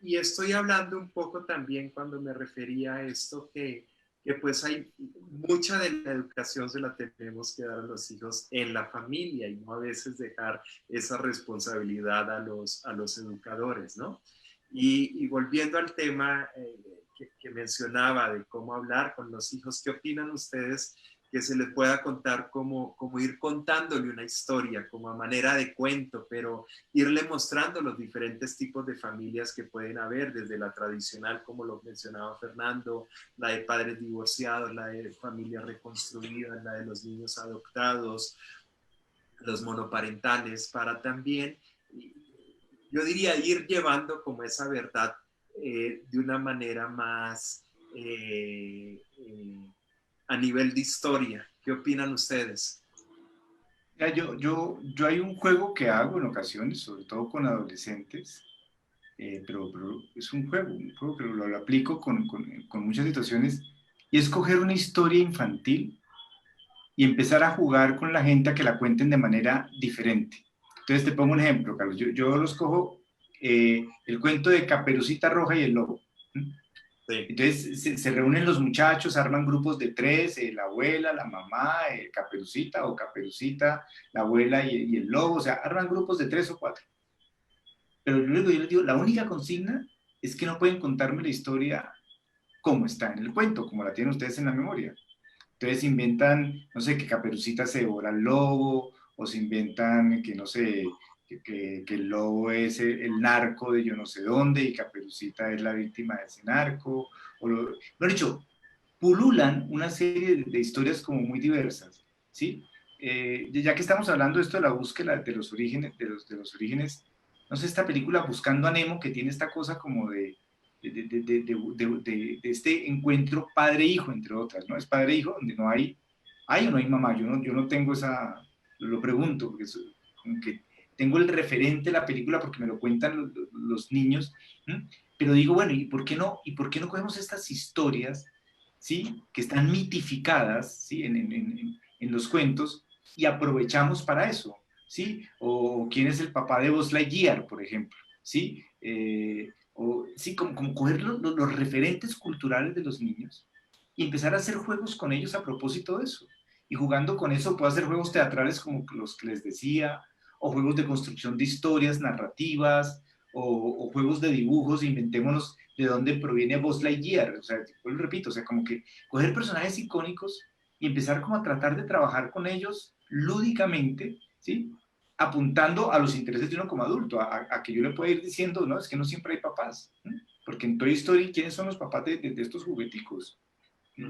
Y estoy hablando un poco también cuando me refería a esto que pues hay mucha de la educación se la tenemos que dar a los hijos en la familia y no a veces dejar esa responsabilidad a los educadores, ¿no? Y volviendo al tema que mencionaba de cómo hablar con los hijos, ¿qué opinan ustedes que se les pueda contar como ir contándole una historia, como a manera de cuento, pero irle mostrando los diferentes tipos de familias que pueden haber, desde la tradicional, como lo mencionaba Fernando, la de padres divorciados, la de familias reconstruidas, la de los niños adoptados, los monoparentales, para también, yo diría, ir llevando como esa verdad de una manera más a nivel de historia. ¿Qué opinan ustedes? Ya, yo hay un juego que hago en ocasiones, sobre todo con adolescentes, pero es un juego que lo aplico con muchas situaciones, y es coger una historia infantil y empezar a jugar con la gente a que la cuenten de manera diferente. Entonces te pongo un ejemplo, Carlos. Yo los cojo el cuento de Caperucita Roja y el Lobo. Sí. Entonces se reúnen los muchachos, arman grupos de tres, la abuela, la mamá, Caperucita o Caperucita, la abuela y el lobo, o sea, arman grupos de 3 o 4. Pero luego yo les digo, la única consigna es que no pueden contarme la historia como está en el cuento, como la tienen ustedes en la memoria. Entonces inventan, no sé, que Caperucita se devora al lobo, o se inventan que, no sé, que el lobo es el narco de yo no sé dónde, y Caperucita es la víctima de ese narco. Lo dicho, pululan una serie de historias como muy diversas, ¿sí? Ya que estamos hablando de esto de la búsqueda de los orígenes, no sé, esta película Buscando a Nemo, que tiene esta cosa como de este encuentro padre-hijo, entre otras, ¿no? Es padre-hijo donde hay o no hay mamá. Yo no tengo esa, lo pregunto, porque como que tengo el referente de la película porque me lo cuentan los niños, ¿sí? Pero digo, bueno, ¿y por qué no cogemos estas historias, ¿sí? Que están mitificadas, ¿sí? En los cuentos, y aprovechamos para eso, ¿sí? O quién es el papá de Buzz Lightyear, por ejemplo, ¿sí? O sí, como coger los referentes culturales de los niños y empezar a hacer juegos con ellos a propósito de eso. Y jugando con eso puedo hacer juegos teatrales como los que les decía, o juegos de construcción de historias narrativas, o juegos de dibujos, inventémonos de dónde proviene Buzz Lightyear. O sea, pues repito, o sea, como que coger personajes icónicos y empezar como a tratar de trabajar con ellos lúdicamente, ¿sí? Apuntando a los intereses de uno como adulto, a que yo le pueda ir diciendo, no, es que no siempre hay papás, ¿sí? Porque en Toy Story, ¿quiénes son los papás de estos jugueticos? ¿Sí?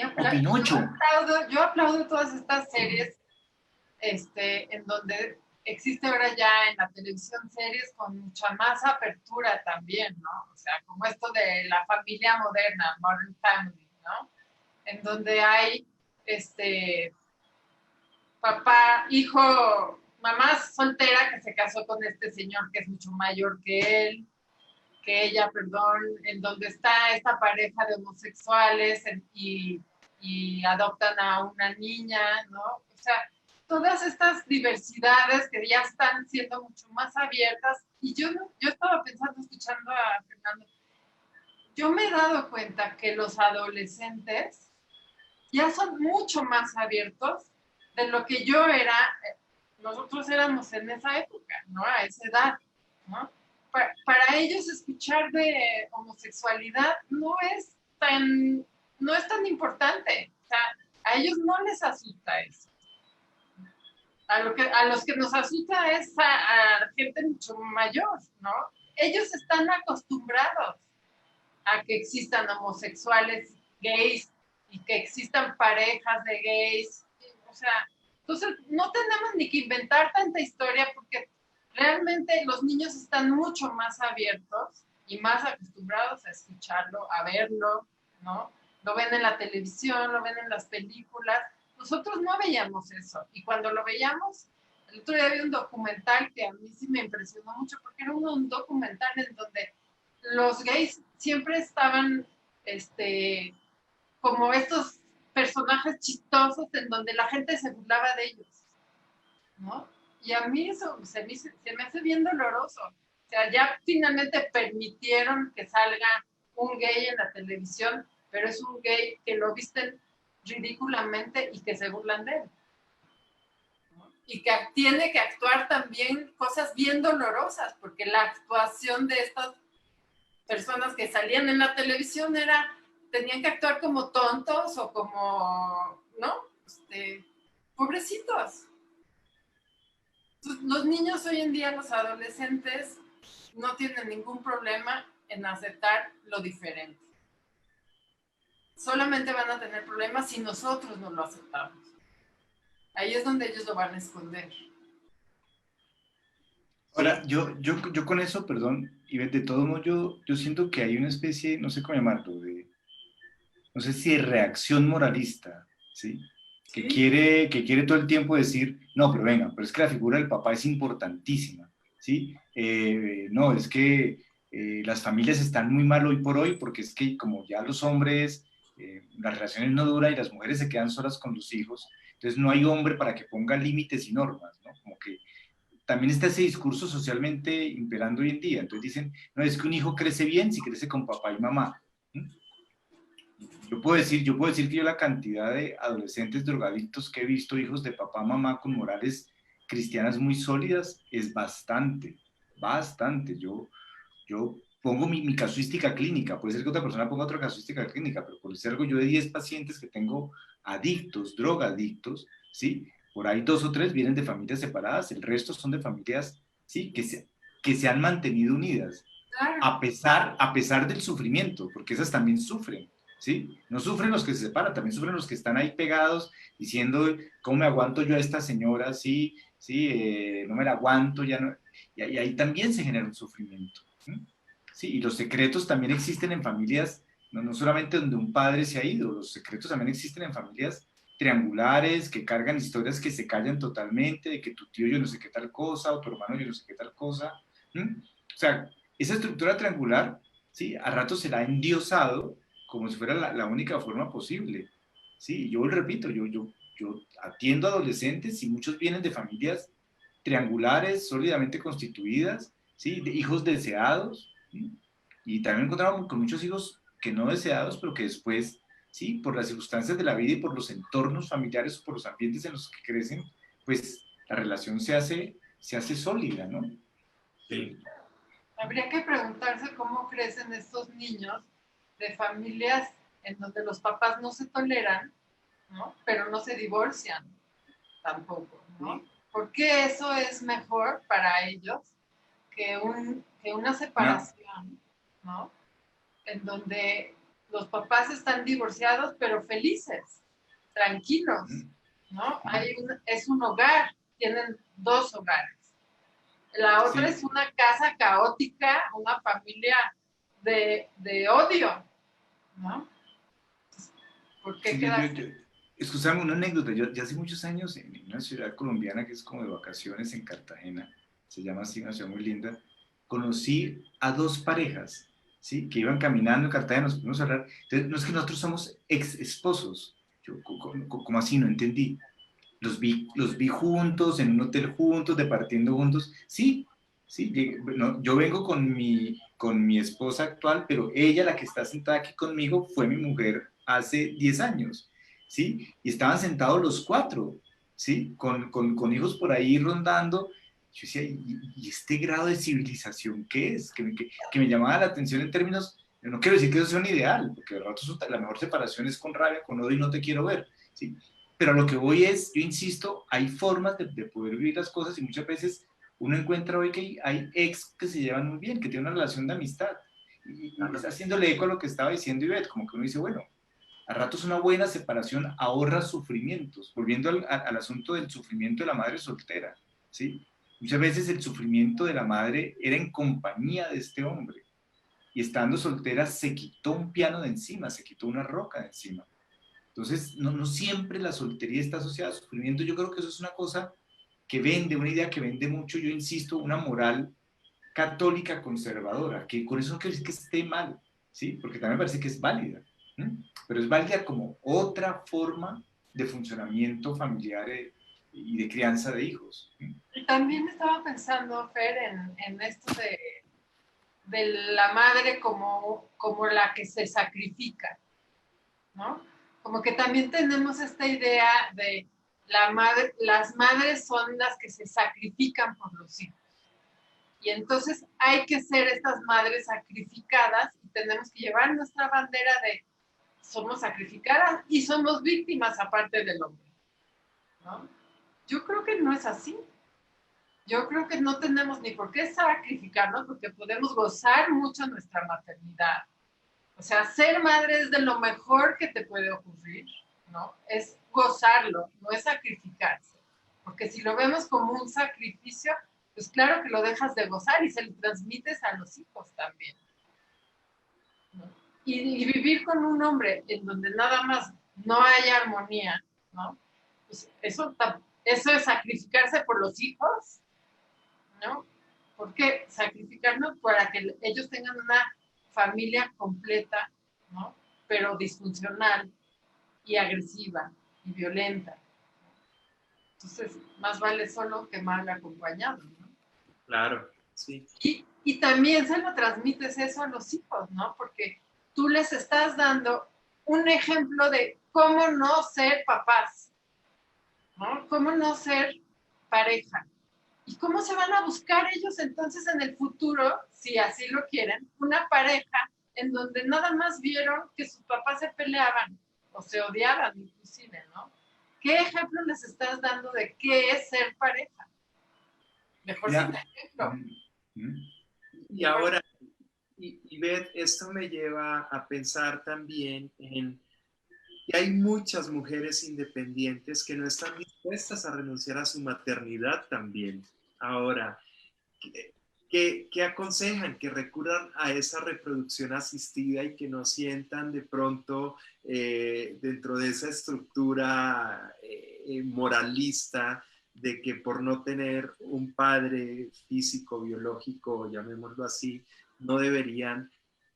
O Pinocho. Yo aplaudo todas estas series en donde existe ahora ya en la televisión series con mucha más apertura también, ¿no? O sea, como esto de la familia moderna, Modern Family, ¿no? En donde hay papá, hijo, mamá soltera que se casó con este señor que es mucho mayor que ella, perdón, en donde está esta pareja de homosexuales y adoptan a una niña, ¿no? O sea, todas estas diversidades que ya están siendo mucho más abiertas. Y yo estaba pensando, escuchando a Fernando, yo me he dado cuenta que los adolescentes ya son mucho más abiertos de lo que yo era, nosotros éramos en esa época, ¿no? A esa edad, ¿no? Para ellos escuchar de homosexualidad no es tan importante. O sea, a ellos no les asusta eso. A los que nos asusta es a gente mucho mayor, ¿no? Ellos están acostumbrados a que existan homosexuales, gays, y que existan parejas de gays. O sea, entonces no tenemos ni que inventar tanta historia porque realmente los niños están mucho más abiertos y más acostumbrados a escucharlo, a verlo, ¿no? Lo ven en la televisión, lo ven en las películas. Nosotros no veíamos eso. Y cuando lo veíamos, el otro día vi un documental que a mí sí me impresionó mucho porque era un documental en donde los gays siempre estaban como estos personajes chistosos en donde la gente se burlaba de ellos, ¿no? Y a mí eso se me hace bien doloroso. O sea, ya finalmente permitieron que salga un gay en la televisión, pero es un gay que lo visten ridículamente y que se burlan de él, ¿no? Y que tiene que actuar también cosas bien dolorosas, porque la actuación de estas personas que salían en la televisión tenían que actuar como tontos o como, ¿no? Pobrecitos. Los niños hoy en día, los adolescentes, no tienen ningún problema en aceptar lo diferente. Solamente van a tener problemas si nosotros no lo aceptamos. Ahí es donde ellos lo van a esconder. Ahora, yo con eso, perdón, y de todo modo, yo siento que hay una especie, no sé cómo llamarlo, no sé si de reacción moralista, ¿sí? ¿Sí? Que quiere todo el tiempo decir, no, pero venga, pero es que la figura del papá es importantísima, ¿sí? No, es que las familias están muy mal hoy por hoy porque es que como ya los hombres, las relaciones no duran y las mujeres se quedan solas con los hijos, entonces no hay hombre para que ponga límites y normas, ¿no? Como que también está ese discurso socialmente imperando hoy en día. Entonces dicen, no, es que un hijo crece bien si crece con papá y mamá. Yo puedo decir que yo la cantidad de adolescentes drogadictos que he visto, hijos de papá, mamá, con morales cristianas muy sólidas, es bastante, bastante. Yo pongo mi casuística clínica, puede ser que otra persona ponga otra casuística clínica, pero por decir algo, yo de 10 pacientes que tengo adictos, drogadictos, ¿sí? Por ahí 2 o 3 vienen de familias separadas, el resto son de familias, ¿sí? Que se han mantenido unidas, Claro. a pesar del sufrimiento, porque esas también sufren, ¿sí? No sufren los que se separan, también sufren los que están ahí pegados diciendo, ¿cómo me aguanto yo a esta señora? Sí, sí, no me la aguanto, ya no. Y ahí también se genera un sufrimiento. Sí, y los secretos también existen en familias, no solamente donde un padre se ha ido, los secretos también existen en familias triangulares que cargan historias que se callan totalmente, de que tu tío yo no sé qué tal cosa, o tu hermano yo no sé qué tal cosa. O sea, esa estructura triangular, ¿sí? A rato se la ha endiosado como si fuera la única forma posible. Sí, yo repito, yo atiendo a adolescentes y muchos vienen de familias triangulares, sólidamente constituidas, ¿sí? De hijos deseados, ¿sí? Y también encontramos con muchos hijos que no deseados, pero que después, ¿sí? Por las circunstancias de la vida y por los entornos familiares o por los ambientes en los que crecen, pues la relación se hace sólida, ¿no? Sí. Habría que preguntarse cómo crecen estos niños de familias en donde los papás no se toleran, ¿no? Pero no se divorcian tampoco, ¿no? ¿Por qué eso es mejor para ellos que una separación, ¿no? En donde los papás están divorciados pero felices, tranquilos, ¿no? Es un hogar, tienen 2 hogares, La otra Sí. es una casa caótica, una familia de odio, ¿no? ¿Por qué Sí, quedas? escúchame una anécdota. Yo ya hace muchos años en una ciudad colombiana que es como de vacaciones en Cartagena, se llama así, una ciudad muy linda, conocí a dos parejas, ¿sí? Que iban caminando en Cartagena, nos pusimos a hablar. Entonces, no es que nosotros somos ex esposos. Yo, ¿cómo así? No entendí. Los vi juntos, en un hotel juntos, departiendo juntos. Sí, sí, no, yo vengo con mi esposa actual, pero ella, la que está sentada aquí conmigo, fue mi mujer hace 10 años, ¿sí? Y estaban sentados los cuatro, ¿sí? Con hijos por ahí rondando. Yo decía, ¿y este grado de civilización qué es? Que me llamaba la atención en términos, yo no quiero decir que eso sea un ideal, porque de rato la mejor separación es con rabia, con odio y no te quiero ver, ¿sí? Pero a lo que voy es, yo insisto, hay formas de poder vivir las cosas y muchas veces uno encuentra hoy que hay ex que se llevan muy bien, que tienen una relación de amistad. Y está haciéndole eco a lo que estaba diciendo Ivette, como que uno dice, bueno, a ratos una buena separación ahorra sufrimientos, volviendo al asunto del sufrimiento de la madre soltera, ¿sí? Muchas veces el sufrimiento de la madre era en compañía de este hombre, y estando soltera se quitó un piano de encima, se quitó una roca de encima. Entonces, no siempre la soltería está asociada a sufrimiento. Yo creo que eso es una cosa que vende, una idea que vende mucho, yo insisto, una moral católica conservadora, que con eso no quiere decir que esté mal, ¿sí? Porque también me parece que es válida, ¿eh? Pero es válida como otra forma de funcionamiento familiar y de crianza de hijos. ¿Eh? Y también estaba pensando, Fer, en esto de la madre como la que se sacrifica, ¿no? Como que también tenemos esta idea de las madres son las que se sacrifican por los hijos. Y entonces hay que ser estas madres sacrificadas y tenemos que llevar nuestra bandera de somos sacrificadas y somos víctimas aparte del hombre, ¿no? Yo creo que no es así. Yo creo que no tenemos ni por qué sacrificarnos porque podemos gozar mucho nuestra maternidad. O sea, ser madre es de lo mejor que te puede ocurrir, ¿no? Es gozarlo, no es sacrificarse. Porque si lo vemos como un sacrificio, pues claro que lo dejas de gozar y se lo transmites a los hijos también, ¿no? Y vivir con un hombre en donde nada más no hay armonía, ¿no? Pues eso es sacrificarse por los hijos, ¿no? ¿Por qué sacrificarnos para que ellos tengan una familia completa, ¿no? Pero disfuncional y agresiva y violenta? Entonces, más vale solo que mal acompañado, ¿no? Claro, sí. Y también se lo transmites eso a los hijos, ¿no? Porque tú les estás dando un ejemplo de cómo no ser papás, ¿no? Cómo no ser pareja. ¿Y cómo se van a buscar ellos entonces en el futuro, si así lo quieren, una pareja en donde nada más vieron que sus papás se peleaban o se odiaban inclusive, ¿no? ¿Qué ejemplo les estás dando de qué es ser pareja? Mejor sin Ya. ejemplo. Y ahora, y Beth, esto me lleva a pensar también en que hay muchas mujeres independientes que no están dispuestas a renunciar a su maternidad también. Ahora, ¿qué aconsejan? Que recurran a esa reproducción asistida y que no sientan de pronto dentro de esa estructura moralista de que por no tener un padre físico, biológico, llamémoslo así, no deberían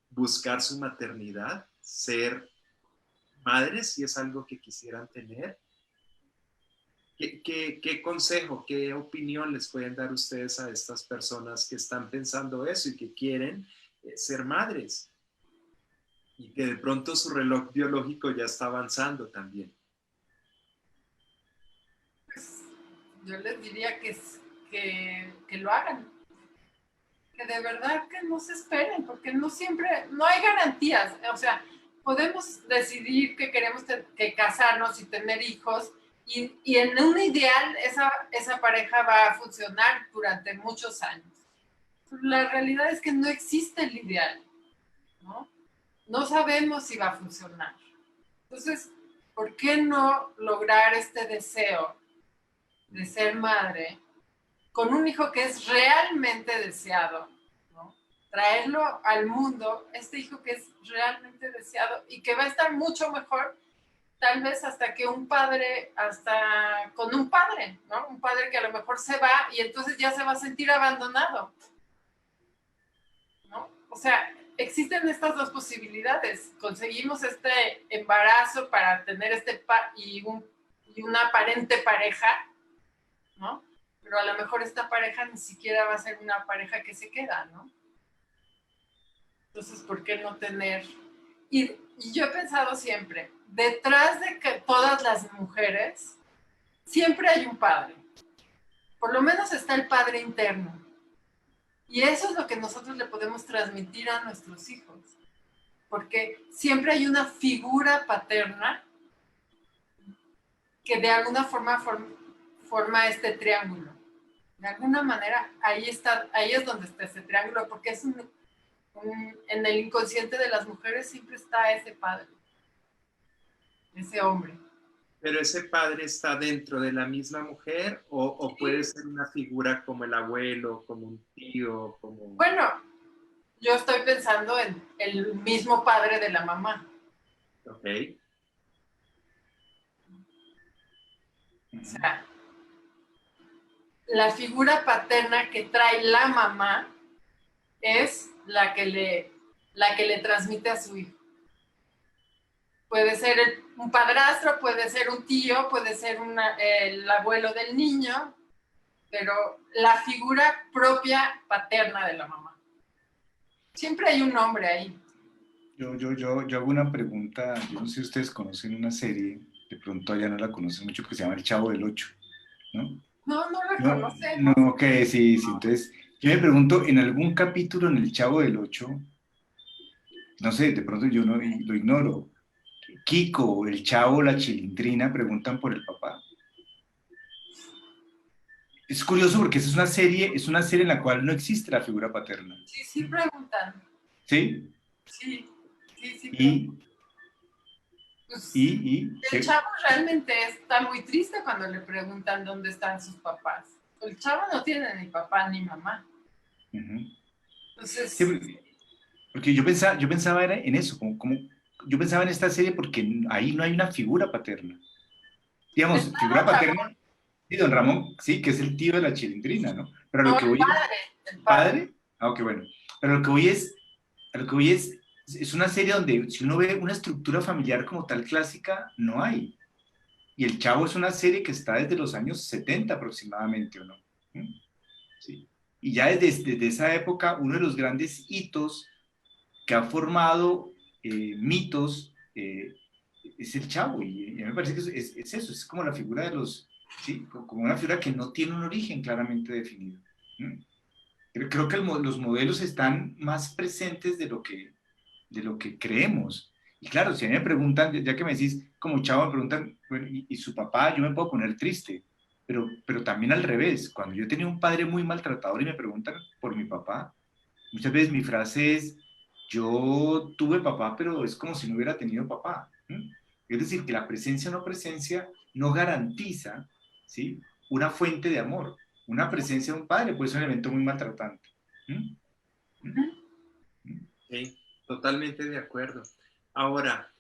buscar su maternidad, ser madres si es algo que quisieran tener. ¿Qué consejo, qué opinión les pueden dar ustedes a estas personas que están pensando eso y que quieren ser madres? Y que de pronto su reloj biológico ya está avanzando también. Pues, yo les diría que lo hagan, que de verdad que no se esperen, porque no siempre, no hay garantías. O sea, podemos decidir que queremos que casarnos y tener hijos, y en un ideal esa pareja va a funcionar durante muchos años. La realidad es que no existe el ideal, ¿no? No sabemos si va a funcionar. Entonces, ¿por qué no lograr este deseo de ser madre con un hijo que es realmente deseado, ¿no? Traerlo al mundo, este hijo que es realmente deseado y que va a estar mucho mejor, tal vez hasta que un padre, hasta con un padre, ¿no? Un padre que a lo mejor se va y entonces ya se va a sentir abandonado, ¿no? O sea, existen estas dos posibilidades. Conseguimos este embarazo para tener y una aparente pareja, ¿no? Pero a lo mejor esta pareja ni siquiera va a ser una pareja que se queda, ¿no? Entonces, ¿por qué no tener? Y yo he pensado siempre, detrás de que todas las mujeres, siempre hay un padre. Por lo menos está el padre interno. Y eso es lo que nosotros le podemos transmitir a nuestros hijos. Porque siempre hay una figura paterna que de alguna forma forma este triángulo. De alguna manera, ahí es donde está ese triángulo, porque es en el inconsciente de las mujeres siempre está ese padre, ese hombre. ¿Pero ese padre está dentro de la misma mujer o puede ser una figura como el abuelo, como un tío, como... Bueno, yo estoy pensando en el mismo padre de la mamá. Ok. O sea, la figura paterna que trae la mamá es la que le transmite a su hijo. Puede ser un padrastro, puede ser un tío, puede ser el abuelo del niño, pero la figura propia paterna de la mamá. Siempre hay un hombre ahí. Yo hago una pregunta, yo no sé si ustedes conocen una serie, de pronto allá no la conocen mucho, que se llama El Chavo del Ocho, ¿no? No la No, conocemos. no, que sí, entonces yo me pregunto, en algún capítulo en El Chavo del Ocho, no sé, de pronto yo no lo ignoro, Kiko, el Chavo, la Chilindrina preguntan por el papá. Es curioso porque esa es una serie en la cual no existe la figura paterna. Sí preguntan. ¿Sí? Sí Y, preguntan. Pues, el ¿qué? chavo realmente está muy triste cuando le preguntan dónde están sus papás. El chavo no tiene ni papá ni mamá. Uh-huh. Entonces, Sí, porque yo pensaba era en eso, yo pensaba en esta serie porque ahí no hay una figura paterna. Digamos, está figura el chavo, paterna, sí, don Ramón, sí, que es el tío de la Chilindrina, ¿no? Pero no, lo que voy es, el padre. ¿padre? Ah, ok, bueno. Pero lo que voy es una serie donde si uno ve una estructura familiar como tal clásica, no hay. Y El Chavo es una serie que está desde los años 70 aproximadamente, ¿o no? ¿Mm? Sí. Y ya desde esa época, uno de los grandes hitos que ha formado mitos es el Chavo. Y a mí me parece que es eso, es como la figura de los, ¿sí? Como una figura que no tiene un origen claramente definido. ¿Mm? Creo que los modelos están más presentes de lo que creemos. Y claro, si a mí me preguntan, ya que me decís, como Chavo, me preguntan, bueno, ¿y su papá? Yo me puedo poner triste, pero también al revés. Cuando yo tenía un padre muy maltratador y me preguntan por mi papá, muchas veces mi frase es, yo tuve papá, pero es como si no hubiera tenido papá. ¿Mm? Es decir, que la presencia o no presencia no garantiza, ¿sí?, una fuente de amor. Una presencia de un padre puede ser un elemento muy maltratante. ¿Mm? ¿Mm? Sí, totalmente de acuerdo. Ahora,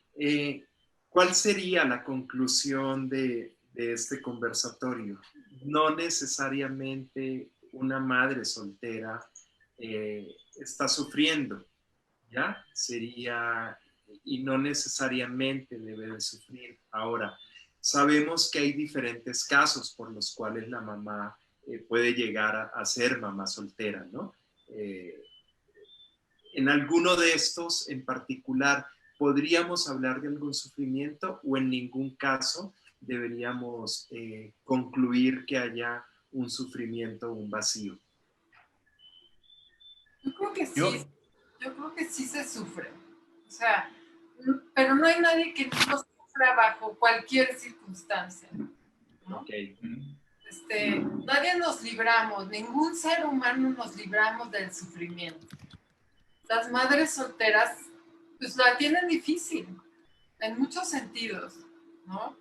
¿cuál sería la conclusión de este conversatorio? No necesariamente una madre soltera está sufriendo, ¿ya? Sería, y no necesariamente debe de sufrir. Ahora, sabemos que hay diferentes casos por los cuales la mamá puede llegar a ser mamá soltera, ¿no? En alguno de estos en particular, ¿podríamos hablar de algún sufrimiento o en ningún caso deberíamos concluir que haya un sufrimiento o un vacío? Yo creo que Yo, sí, yo creo que sí se sufre. O sea, pero no hay nadie que no sufra bajo cualquier circunstancia, ¿no? Ok. Nadie nos libramos, ningún ser humano nos libramos del sufrimiento. Las madres solteras, pues la tienen difícil, en muchos sentidos, ¿no?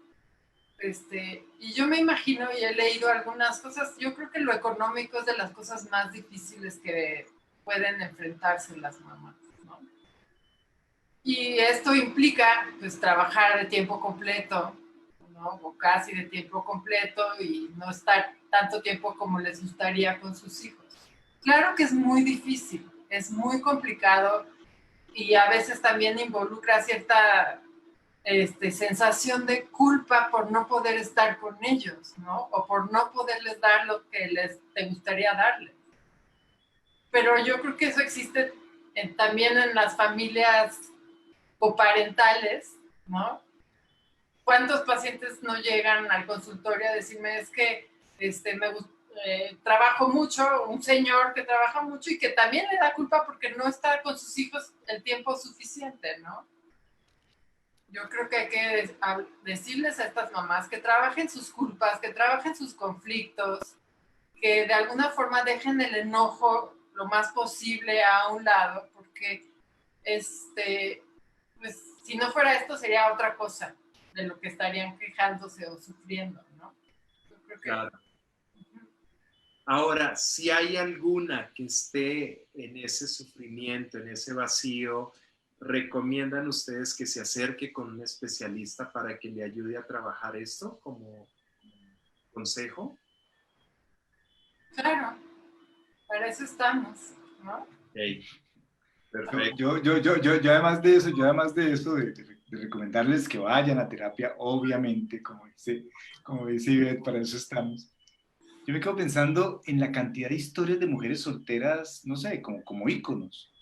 Y yo me imagino y he leído algunas cosas, yo creo que lo económico es de las cosas más difíciles que pueden enfrentarse las mamás, ¿no? Y esto implica, pues, trabajar de tiempo completo, ¿no? O casi de tiempo completo y no estar tanto tiempo como les gustaría con sus hijos. Claro que es muy difícil, es muy complicado y a veces también involucra cierta sensación de culpa por no poder estar con ellos, ¿no? O por no poderles dar lo que te gustaría darles. Pero yo creo que eso existe también en las familias coparentales, ¿no? ¿Cuántos pacientes no llegan al consultorio a decirme es que trabajo mucho, un señor que trabaja mucho y que también le da culpa porque no está con sus hijos el tiempo suficiente, ¿no? Yo creo que hay que decirles a estas mamás que trabajen sus culpas, que trabajen sus conflictos, que de alguna forma dejen el enojo lo más posible a un lado, porque pues, si no fuera esto sería otra cosa de lo que estarían quejándose o sufriendo, ¿no? Yo creo que... Claro. Ahora, si hay alguna que esté en ese sufrimiento, en ese vacío, ¿recomiendan ustedes que se acerque con un especialista para que le ayude a trabajar esto como consejo? Claro, para eso estamos, ¿no? Okay. Perfecto. Yo además de eso, de recomendarles que vayan a terapia, obviamente, como dice Ivette, para eso estamos. Yo me quedo pensando en la cantidad de historias de mujeres solteras, no sé, como íconos.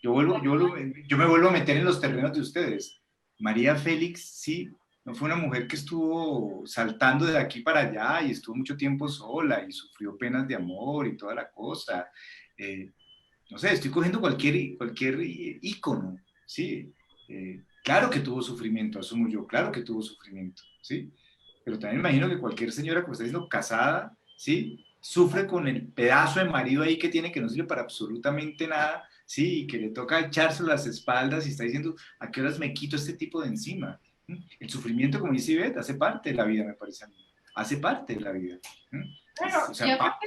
Yo me vuelvo a meter en los terrenos de ustedes. María Félix, sí, no fue una mujer que estuvo saltando de aquí para allá y estuvo mucho tiempo sola y sufrió penas de amor y toda la cosa. No sé, estoy cogiendo cualquier ícono, ¿sí? Claro que tuvo sufrimiento, asumo yo, claro que tuvo sufrimiento, ¿sí? Pero también imagino que cualquier señora, como está diciendo, casada, ¿sí? Sufre con el pedazo de marido ahí que tiene que no sirve para absolutamente nada, ¿sí? Y que le toca echarse las espaldas y está diciendo, ¿a qué horas me quito este tipo de encima? ¿Mm? El sufrimiento, como dice Ivette, hace parte de la vida, me parece a mí. Hace parte de la vida. ¿Mm? Claro, O y sea, aparte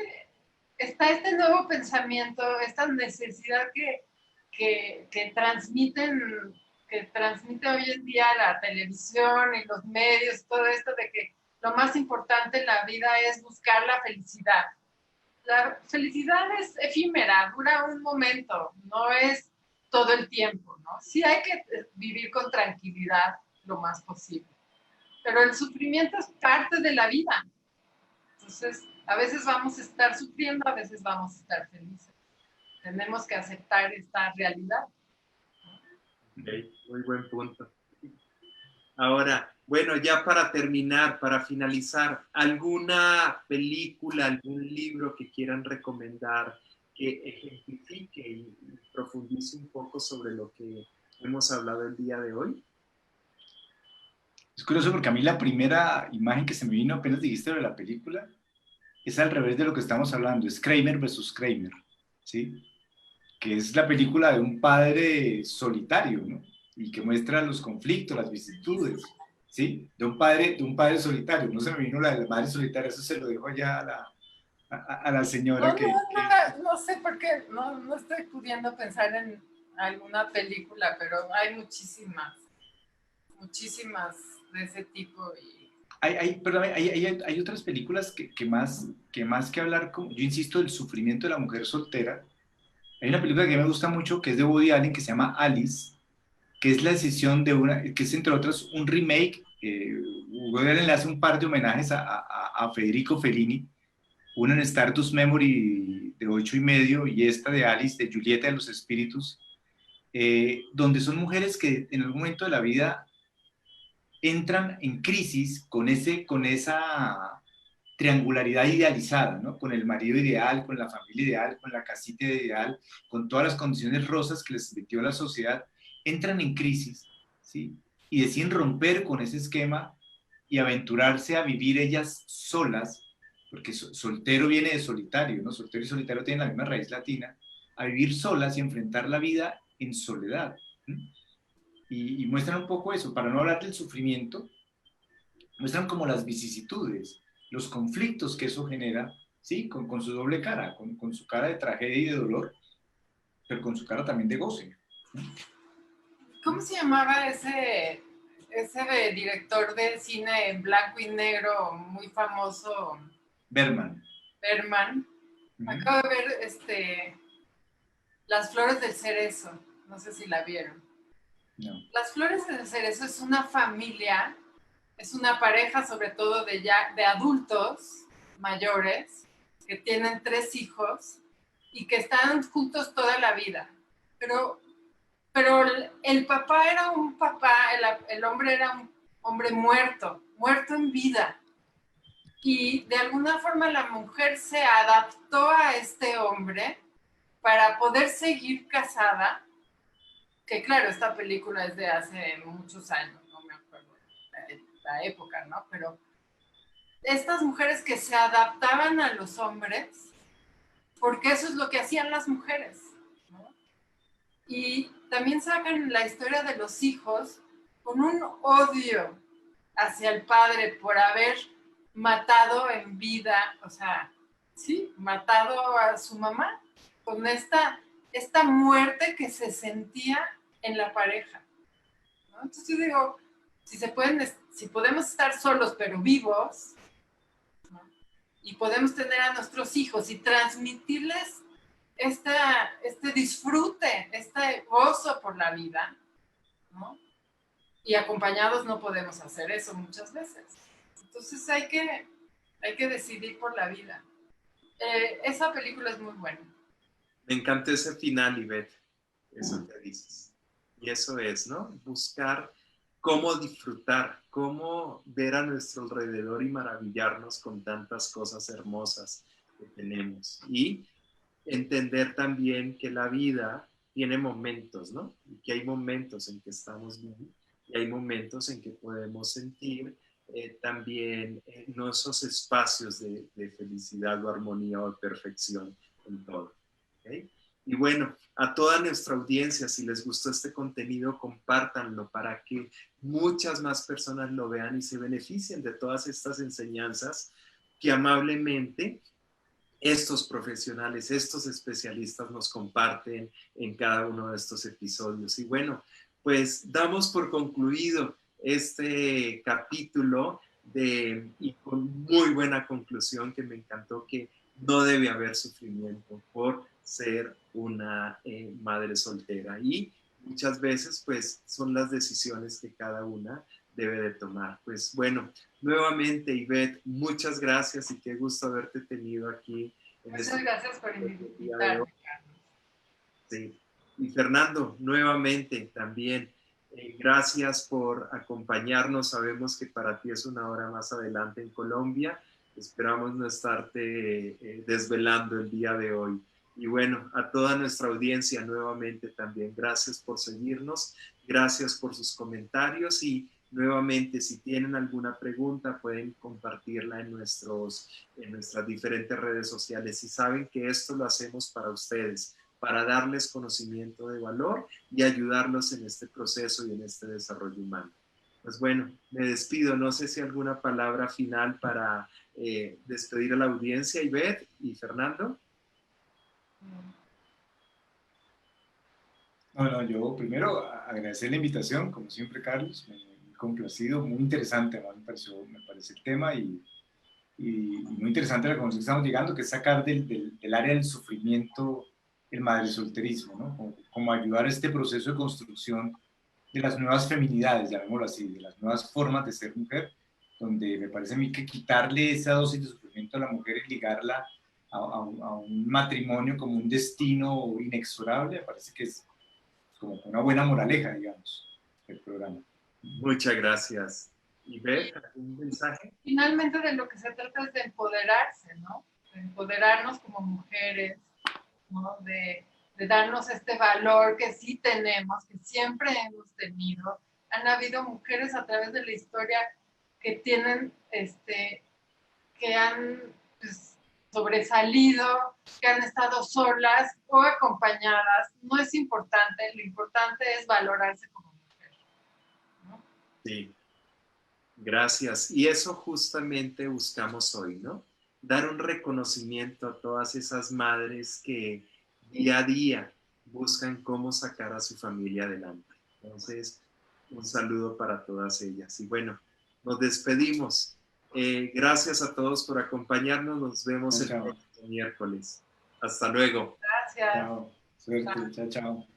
está este nuevo pensamiento, esta necesidad que transmiten, que transmite hoy en día la televisión y los medios, todo esto de que lo más importante en la vida es buscar la felicidad. La felicidad es efímera, dura un momento, no es todo el tiempo, ¿no? Sí hay que vivir con tranquilidad lo más posible, pero el sufrimiento es parte de la vida. Entonces, a veces vamos a estar sufriendo, a veces vamos a estar felices. Tenemos que aceptar esta realidad. Okay, muy buen punto. Ahora, bueno, ya para terminar, para finalizar, ¿alguna película, algún libro que quieran recomendar que ejemplifique y profundice un poco sobre lo que hemos hablado el día de hoy? es curioso porque a mí la primera imagen que se me vino apenas dijiste de la película es al revés de lo que estamos hablando, es Kramer versus Kramer, ¿sí? Que es la película de un padre solitario, ¿no? Y que muestra los conflictos, las vicisitudes, ¿sí? De un padre solitario. No se me vino la de la madre solitaria, eso se lo dejo ya a la señora No sé por qué, no estoy pudiendo pensar en alguna película, pero hay muchísimas de ese tipo. Hay otras películas que más que hablar, yo insisto, del sufrimiento de la mujer soltera. Hay una película que me gusta mucho, que es de Woody Allen, que se llama Alice, que es la decisión de que es entre otras un remake. Woody Allen le hace un par de homenajes a Federico Fellini, una en Stardust Memory de 8 y medio y esta de Alice, de Julieta de los Espíritus, donde son mujeres que en algún momento de la vida entran en crisis con esa triangularidad idealizada, ¿no? Con el marido ideal, con la familia ideal, con la casita ideal, con todas las condiciones rosas que les metió la sociedad, entran en crisis, ¿sí? Y deciden romper con ese esquema y aventurarse a vivir ellas solas, porque soltero viene de solitario, ¿no? Soltero y solitario tienen la misma raíz latina, a vivir solas y enfrentar la vida en soledad. ¿Sí? Y muestran un poco eso, para no hablar del sufrimiento, muestran como las vicisitudes, los conflictos que eso genera, ¿sí? Con su doble cara, con su cara de tragedia y de dolor, pero con su cara también de goce. ¿Cómo se llamaba ese director de cine en blanco y negro muy famoso? Berman. Berman. Acabo de ver Las Flores del Cerezo. No sé si la vieron. No. Las Flores del Cerezo es una familia, es una pareja sobre todo de adultos mayores que tienen 3 hijos y que están juntos toda la vida. Pero el papá era un papá, el hombre era un hombre muerto en vida. Y de alguna forma la mujer se adaptó a este hombre para poder seguir casada, que claro, esta película es de hace muchos años, no me acuerdo la época, ¿no? Pero estas mujeres que se adaptaban a los hombres, porque eso es lo que hacían las mujeres, ¿no? Y también sacan la historia de los hijos con un odio hacia el padre por haber matado en vida, o sea, sí, matado a su mamá, con esta muerte que se sentía en la pareja, ¿no? Entonces yo digo, si podemos estar solos pero vivos, ¿no? Y podemos tener a nuestros hijos y transmitirles este disfrute, este gozo por la vida, ¿no? Y acompañados no podemos hacer eso muchas veces. Entonces hay que decidir por la vida. Esa película es muy buena. Me encantó ese final, Ivette, eso que dices. Y eso es, ¿no? Buscar cómo disfrutar, cómo ver a nuestro alrededor y maravillarnos con tantas cosas hermosas que tenemos. Y entender también que la vida tiene momentos, ¿no? Y que hay momentos en que estamos bien y hay momentos en que podemos sentir también no esos espacios de felicidad o armonía o perfección en todo. ¿Okay? Y bueno, a toda nuestra audiencia, si les gustó este contenido, compártanlo para que muchas más personas lo vean y se beneficien de todas estas enseñanzas que amablemente estos profesionales, estos especialistas nos comparten en cada uno de estos episodios. Y bueno, pues damos por concluido este capítulo y con muy buena conclusión que me encantó que no debe haber sufrimiento por ser una madre soltera. Y muchas veces pues son las decisiones que cada una debe de tomar. Pues bueno, nuevamente, Ivette, muchas gracias y qué gusto haberte tenido aquí. Muchas gracias por invitarme, Carlos. Sí. Y Fernando, nuevamente también, gracias por acompañarnos. Sabemos que para ti es una hora más adelante en Colombia. Esperamos no estarte desvelando el día de hoy. Y bueno, a toda nuestra audiencia nuevamente también, gracias por seguirnos, gracias por sus comentarios y nuevamente, si tienen alguna pregunta, pueden compartirla en nuestras diferentes redes sociales. Y saben que esto lo hacemos para ustedes, para darles conocimiento de valor y ayudarlos en este proceso y en este desarrollo humano. Pues bueno, me despido. No sé si alguna palabra final para despedir a la audiencia, Ivette y Fernando. No, yo primero agradecer la invitación, como siempre, Carlos, me complacido, muy interesante, ¿no? Me parece el tema y muy interesante la conclusión que estamos llegando, que es sacar del área del sufrimiento el madresolterismo, ¿no? Como ayudar a este proceso de construcción de las nuevas feminidades, llamémoslo así, de las nuevas formas de ser mujer, donde me parece a mí que quitarle esa dosis de sufrimiento a la mujer y ligarla a un matrimonio como un destino inexorable, me parece que es como una buena moraleja, digamos, del programa. Muchas gracias. Ivette, ¿algún mensaje? Finalmente de lo que se trata es de empoderarse, ¿no? De empoderarnos como mujeres, ¿no? De darnos este valor que sí tenemos, que siempre hemos tenido. Han habido mujeres a través de la historia que tienen, que han pues, sobresalido, que han estado solas o acompañadas. No es importante, lo importante es valorarse como mujer, ¿no? Sí. Gracias. Y eso justamente buscamos hoy, ¿no? Dar un reconocimiento a todas esas madres que día a día buscan cómo sacar a su familia adelante. Entonces, un saludo para todas ellas. Y bueno, nos despedimos. Gracias a todos por acompañarnos. Nos vemos el próximo miércoles. Hasta luego. Gracias. Chao. Suerte. Chao, chao.